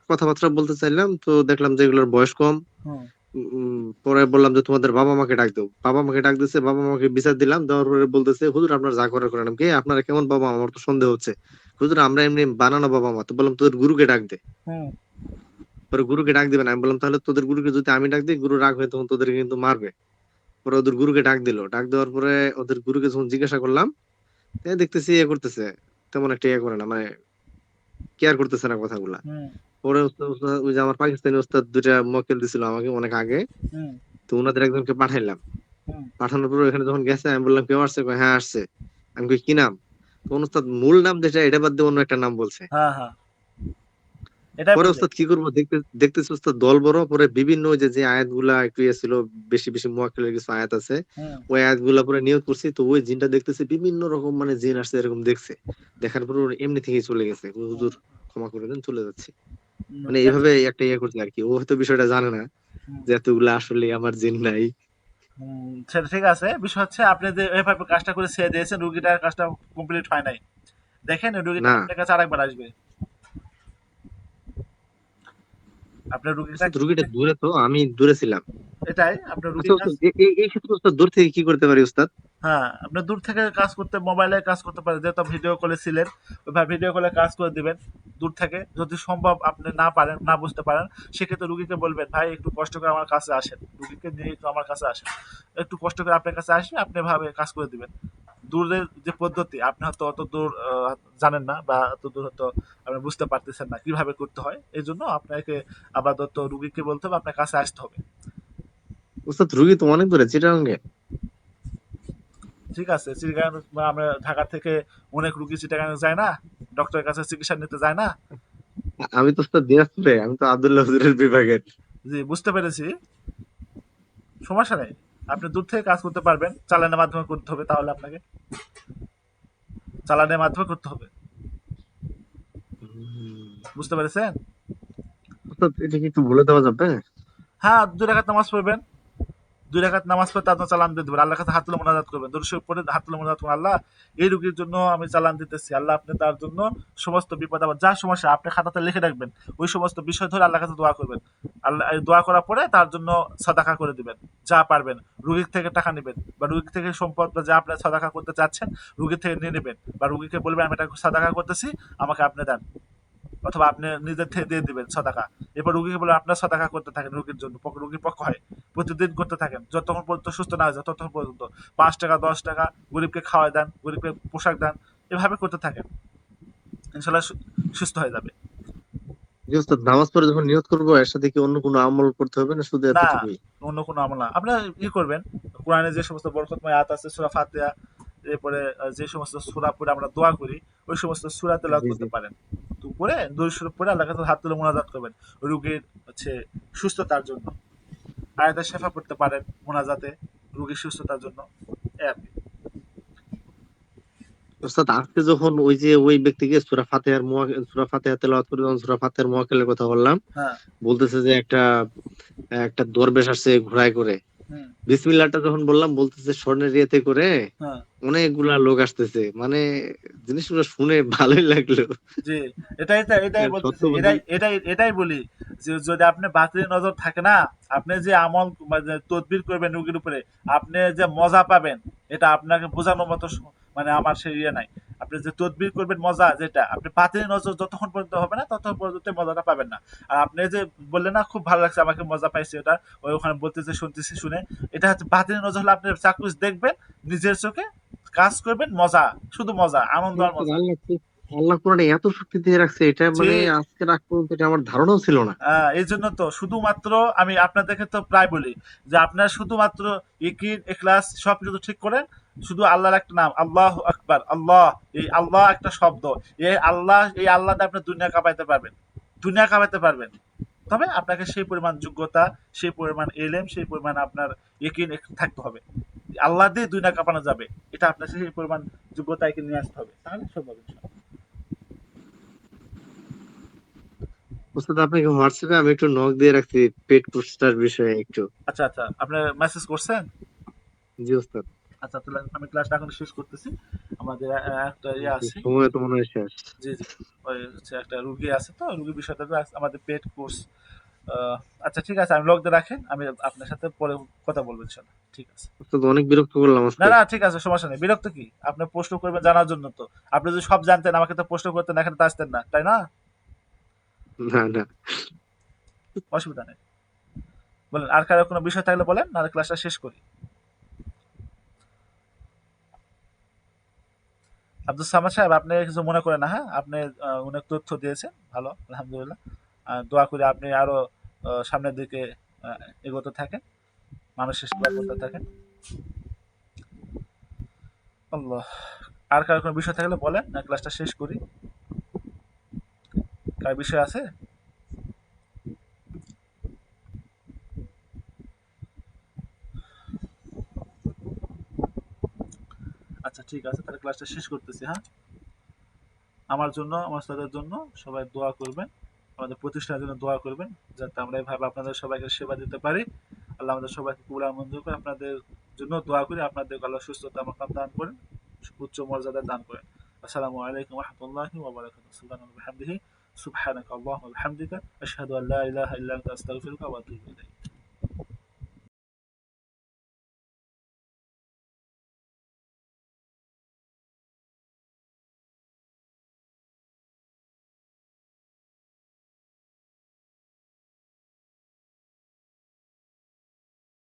কথাবার্তা বলতে চাইলাম, তো দেখলাম যে এগুলোর বয়স কম। হুম। পরে বললাম যে তোমাদের বাবা মাকে ডাক দাও। বাবা মাকে ডাক দিছে, বাবা মাকে বিচার দিলাম, দেওয়ার পরে বলতেছে হুজুর আপনার যা করার করেন। কি আপনারা কেমন বাবা মা? আমার তো সন্দেহ হচ্ছে। হুজুর আমরা এমনি বানানো বাবা মা। তো বললাম তোদের গুরুকে ডাক দে। হুম। পরে গুরুকে ডাক দিবেন, আমি বললাম তাহলে তোদের গুরুকে যদি আমি ডাক দিই, গুরু রাগ হয়ে তখন তোদেরকে কিন্তু মারবে। পরে ওদের গুরুকে ডাক দিল, ডাক দেওয়ার পরে ওদের গুরুকে যখন জিজ্ঞাসা করলাম, দেখতেছি ইয়ে করতেছে, তেমন একটা ইয়ে করে না, মানে কেয়ার করতেছে না কথাগুলা। হুম। পরে ওই যে আমার পাকিস্তানি ওস্তাদ দুইটা মক্কেল দিছিল আমাকে অনেক আগে, হুম। তো ওনাদের একজনকে পাঠাইলাম। হুম। পাঠানোর পরে এখানে যখন গেছে, আমি বললাম কেউ আসছে? কয়, হ্যাঁ আসছে। আমি কই কি নাম? তখন ওস্তাদ মূল নাম যেটা এটা বাদ দিয়ে অন্য একটা নাম বলছে। হ্যাঁ, হ্যাঁ। এটাই পরে বুঝলেন। ওস্তাদ কি করবো, দেখতেছি ওস্তাদ দল বড়, পরে বিভিন্ন ওই যে আয়াতগুলা একটু ইয়ে ছিল, বেশি বেশি মুয়াক্কিলের কিছু আয়াত আছে, হুম ওই আয়াতগুলা পরে নিয়োগ করছি, তো ওই জিনটা দেখতেছি বিভিন্ন রকম মানে জিন আসছে এরকম দেখছে, দেখার পর ওর এমনি থেকেই চলে গেছে, হুম হুজুর ক্ষমা করে দেন, চলে যাচ্ছে। হুম, মানে এইভাবে একটা ইয়ে করছে আর কি, ও হয়তো বিষয়টা জানে না হুম, যে এতগুলা আসলে আমার জিন নাই। সেটা ঠিক আছে। বিষয় হচ্ছে আপনি যে এভাবে কাজটা করে ছেড়ে দিয়েছেন, রুগীটার কাজটা কমপ্লিট হয় নাই। দেখেন ওই রুগীটা না আপনার কাছে আরেকবার আসবে। আপনার রুগীটা ওস্তাদ, রুগীটা দূরে, তো আমি দূরে ছিলাম। এটাই আপনার আচ্ছা রুগীর কাজ। ওস্তাদ, এই ক্ষেত্রে ওস্তাদ দূর থেকে কি করতে পারি ওস্তাদ? হ্যাঁ, আপনি দূর থেকে কাজ করতে, মোবাইলে কাজ করতে পারেন, যেহেতু ভিডিও কলে ছিলেন, ওইভাবে ভিডিও কলে কাজ করে দিবেন দূর থেকে। যদি সম্ভব আপনি না পারেন, না বুঝতে পারেন, সেক্ষেত্রে রুগীকে বলবেন, ভাই একটু কষ্ট করে আমার কাছে আসেন, রুগীকে নিয়ে একটু আমার কাছে আসেন, একটু কষ্ট করে আপনার কাছে আসবে, আপনি ভাবে কাজ করে দিবেন। দূরের যে পদ্ধতি আপনি হয়তো অত দূর জানেন না, বা অত দূর হয়তো আপনি বুঝতে পারতেছেন না কিভাবে করতে হয়, এই জন্য আপনাকে আপাতত রুগীকে বলতে হবে আপনার কাছে আসতে হবে। ওস্তাদ রুগী তো অনেক দূরে, চিটাগাঙ্গে। ঠিক আছে, চিড়িয়াখানা বা আমরা ঢাকা থেকে অনেক রুগী চিটাগাং যায় না, ডক্টরের কাছে চিকিৎসা নিতে যায় না। আমি তো ওস্তাদ দিনাজপুরে, আমি তো আব্দুল্লাহ হুজুরের বিভাগের। জি, বুঝতে পেরেছি। সমস্যা নেই, আপনি দূর থেকে কাজ করতে পারবেন, চালানের মাধ্যমে করতে হবে, তাহলে আপনাকে চালানের মাধ্যমে করতে হবে। বুঝতে পেরেছেন? ওস্তাদ এটা কি একটু বলে দেওয়া যাবে? হ্যাঁ, 2 রাকাত নামাজ পড়বেন, 2 রাকাত নামাজ পড়ে তারপর চালান দিয়ে দেবেন, আল্লাহর কাছে হাত তুলে মোনাজাত করবেন, দরুদ শরীফ পড়ে হাত তুলে মোনাজাত করবেন, আল্লাহ এই রুগীর জন্য আমি চালান দিতেছি, আল্লাহ আপনি তার জন্য সমস্ত বিপদ আপদ যা সমস্যা আপনি খাতাতে লিখে রাখবেন, ওই সমস্ত বিষয় ধরে আল্লাহর কাছে দোয়া করবেন। আল্লাহ এই দোয়া করার পরে তার জন্য সাদাকা করে দিবেন, যা পারবেন। রুগীর থেকে টাকা নেবেন, বা রুগীর থেকে সম্পদ বা যা আপনি সাদাকা করতে চাচ্ছেন রুগীর থেকে নিয়ে নেবেন, বা রুগীকে বলবেন আমি এটা সাদাকা করতেছি, আমাকে আপনি দেন, অথবা আপনি নিজের থেকে দিয়ে দিবেন সদাকা। এরপর রুগীকে বলে আপনার সদাকা করতে থাকেন রুগীর জন্য, রুগীর পক্ষ হয়, প্রতিদিন করতে থাকেন যতক্ষণ পর্যন্ত সুস্থ না হয়ে যায়, ততক্ষণ পর্যন্ত 5 টাকা 10 টাকা গরিবকে খাওয়াই দেন, গরিবকে পোশাক দেন, এভাবে করতে থাকেন, ইনশাল্লাহ সুস্থ হয়ে যাবে। জি ওস্তাদ, নামাজ পড়ে যখন নিয়ত করবো, এর সাথে কি অন্য কোনো আমল করতে হবে না শুধু না, এতটুকুই? অন্য কোনো আমল না, আপনার করবেন, কোরআনে যে সমস্ত বরকতময় আয়াত আছে, সূরা ফাতিহা, এরপরে যে সমস্ত সূরা পড়ে আমরা দোয়া করি, ওই সমস্ত সূরা তেলাওয়াত জি জি। করতে পারেন। তো পড়ে দরুদ শরীফ পড়ে আল্লাহর কাছে হাত তুলে মোনাজাত করবেন রোগীর হচ্ছে সুস্থতার জন্য। আয়াতের শেফা পড়তে পারেন মোনাজাতে রোগীর সুস্থতার জন্য, এই আর কি। ওস্তাদ আজকে যখন ওই যে ওই ব্যক্তিকে সূরা ফাতিহা তেলাওয়াত করে যখন সূরা ফাতিহার মুয়াক্কিলের কথা বললাম, হ্যাঁ। বলতেছে যে একটা একটা দরবেশ আসছে ঘোড়ায় করে। হুম। বিসমিল্লাহটা যখন বললাম, বলতেছে স্বর্ণের ইয়েতে করে হ্যাঁ। অনেকগুলা লোক আসতেছে, মানে জিনিসগুলো শুনে ভালোই লাগলো। জি, এটাই সত্য বলতেছি, বলতে এটাই বলি, যে যদি আপনি বাতিল নজর থাকে না, আপনি যে আমল মানে তদবির করবেন রোগীর উপরে, আপনি যে মজা পাবেন, এটা আপনাকে বোঝানোর মতো মানে আমার সেই ইয়ে নাই। আপনি যে তদবির করবেন মজা, যেটা আপনি বাতিল নজর যতক্ষণ পর্যন্ত হবে না ততক্ষণ পর্যন্ত মজাটা পাবেন না। আর আপনি যে বললেন না খুব ভালো লাগছে আমাকে মজা পাইছি, ওটা ওই ওখানে বলতেছে শুনতেছি শুনে, এটা হচ্ছে বাতিল নজর হলে আপনি চাক্ষুষ দেখবেন নিজের চোখে, কাজ করবেন মজা, শুধু মজা, আনন্দ আর মজা। আল্লাহ কোরআনে এত শক্তি দিয়ে রাখছে, এটা যে মানে আজকের আগ পর্যন্ত এটা আমার ধারণাও ছিল না। এই জন্য তো শুধুমাত্র আমি আপনাদেরকে তো প্রায় বলি যে আপনার শুধুমাত্র ইকিন ইখলাস সব কিছু ঠিক করেন, শুধু আল্লাহর একটা নাম আল্লাহ আকবার, আল্লাহ, এই আল্লাহ একটা শব্দ, এই আল্লাহ দিয়ে আপনি দুনিয়া কাঁপাইতে পারবেন, দুনিয়া কাঁপাইতে পারবেন। তবে আপনাকে সেই পরিমাণ যোগ্যতা, সেই পরিমাণ এলেম, সেই পরিমাণ আপনার ইকিন থাকতে হবে, আল্লাহ দিয়ে দুনিয়া কাঁপানো যাবে, এটা আপনার সেই পরিমাণ যোগ্যতা একে নিয়ে আসতে হবে, তাহলে সব হবে ইনশাআল্লাহ। ওস্তাদ আপনাকে হোয়াটসঅ্যাপে আমি একটু নক দিয়ে রাখছি পেট পুষ্টার বিষয়ে একটু। আচ্ছা আচ্ছা, আপনি মেসেজ করছেন? জি ওস্তাদ। আচ্ছা, তাহলে আমি ক্লাসটা এখন শেষ করতেছি। আমাদের একটা ইয়ে জি, আছে। সময় তো মনে হয় শেষ। জি, জি। ওই হচ্ছে একটা রুগী আছে, তো রুগীর বিষয়টা তো আমাদের পেড কোর্স। আচ্ছা ঠিক আছে, আমি লোকদের রাখেন। আমি আপনার সাথে পরে কথা বলবো ইনশাআল্লাহ। ঠিক আছে। ওস্তাদ অনেক বিরক্ত করলাম না, আজকে। না ঠিক আছে, সমস্যা নেই। বিরক্ত কি? আপনি প্রশ্ন করবেন জানার জন্য তো। আপনি যদি সব জানতেন আমাকে তো প্রশ্ন করতেন, এখানে তো আসতেন না। তাই না? না না। অসুবিধা নেই। বলেন, আর কারো কোনো বিষয় থাকলে বলেন, নাহলে ক্লাসটা শেষ করি। আব্দুল সামাদ সাহেব, আপনি কিছু মনে করেন না, হ্যাঁ? আপনি অনেক তথ্য দিয়েছেন। ভালো, আলহামদুলিল্লাহ। দোয়া করি আপনি আরো সামনের দিকে এগোতে থাকেন, মানুষের সেবা করতে থাকেন। আল্লাহ। আর কারো কোনো বিষয় থাকলে বলেন, না ক্লাসটা শেষ করি। কার বিষয় আছে? আচ্ছা ঠিক আছে, তাহলে ক্লাসটা শেষ করতেছি। হ্যাঁ, আমার জন্য, আমার উস্তাদের জন্য সবাই দোয়া করবেন, আমাদের প্রতিষ্ঠানের জন্য দোয়া করবেন, যাতে আমরা এইভাবে আপনাদের সবাইকে সেবা দিতে পারি। আল্লাহ আমাদের সবাইকে কবুল আর মঞ্জুর করে। আপনাদের জন্য দোয়া করি, আপনাদের আল্লাহ সুস্থতা মাকাম দান করেন, উচ্চ মর্যাদা দান করেন। আসসালামু আলাইকুম ওয়া রাহমাতুল্লাহি ওয়া বারাকাতুহু। সুবহানাল্লাহি ওয়া বিহামদিহি, সুবহানাকা আল্লাহুম্মা ওয়া বিহামদিকা, আশহাদু আল্লা ইলাহা ইল্লা আনতা, আস্তাগফিরুকা ওয়া আতুবু ইলাইক।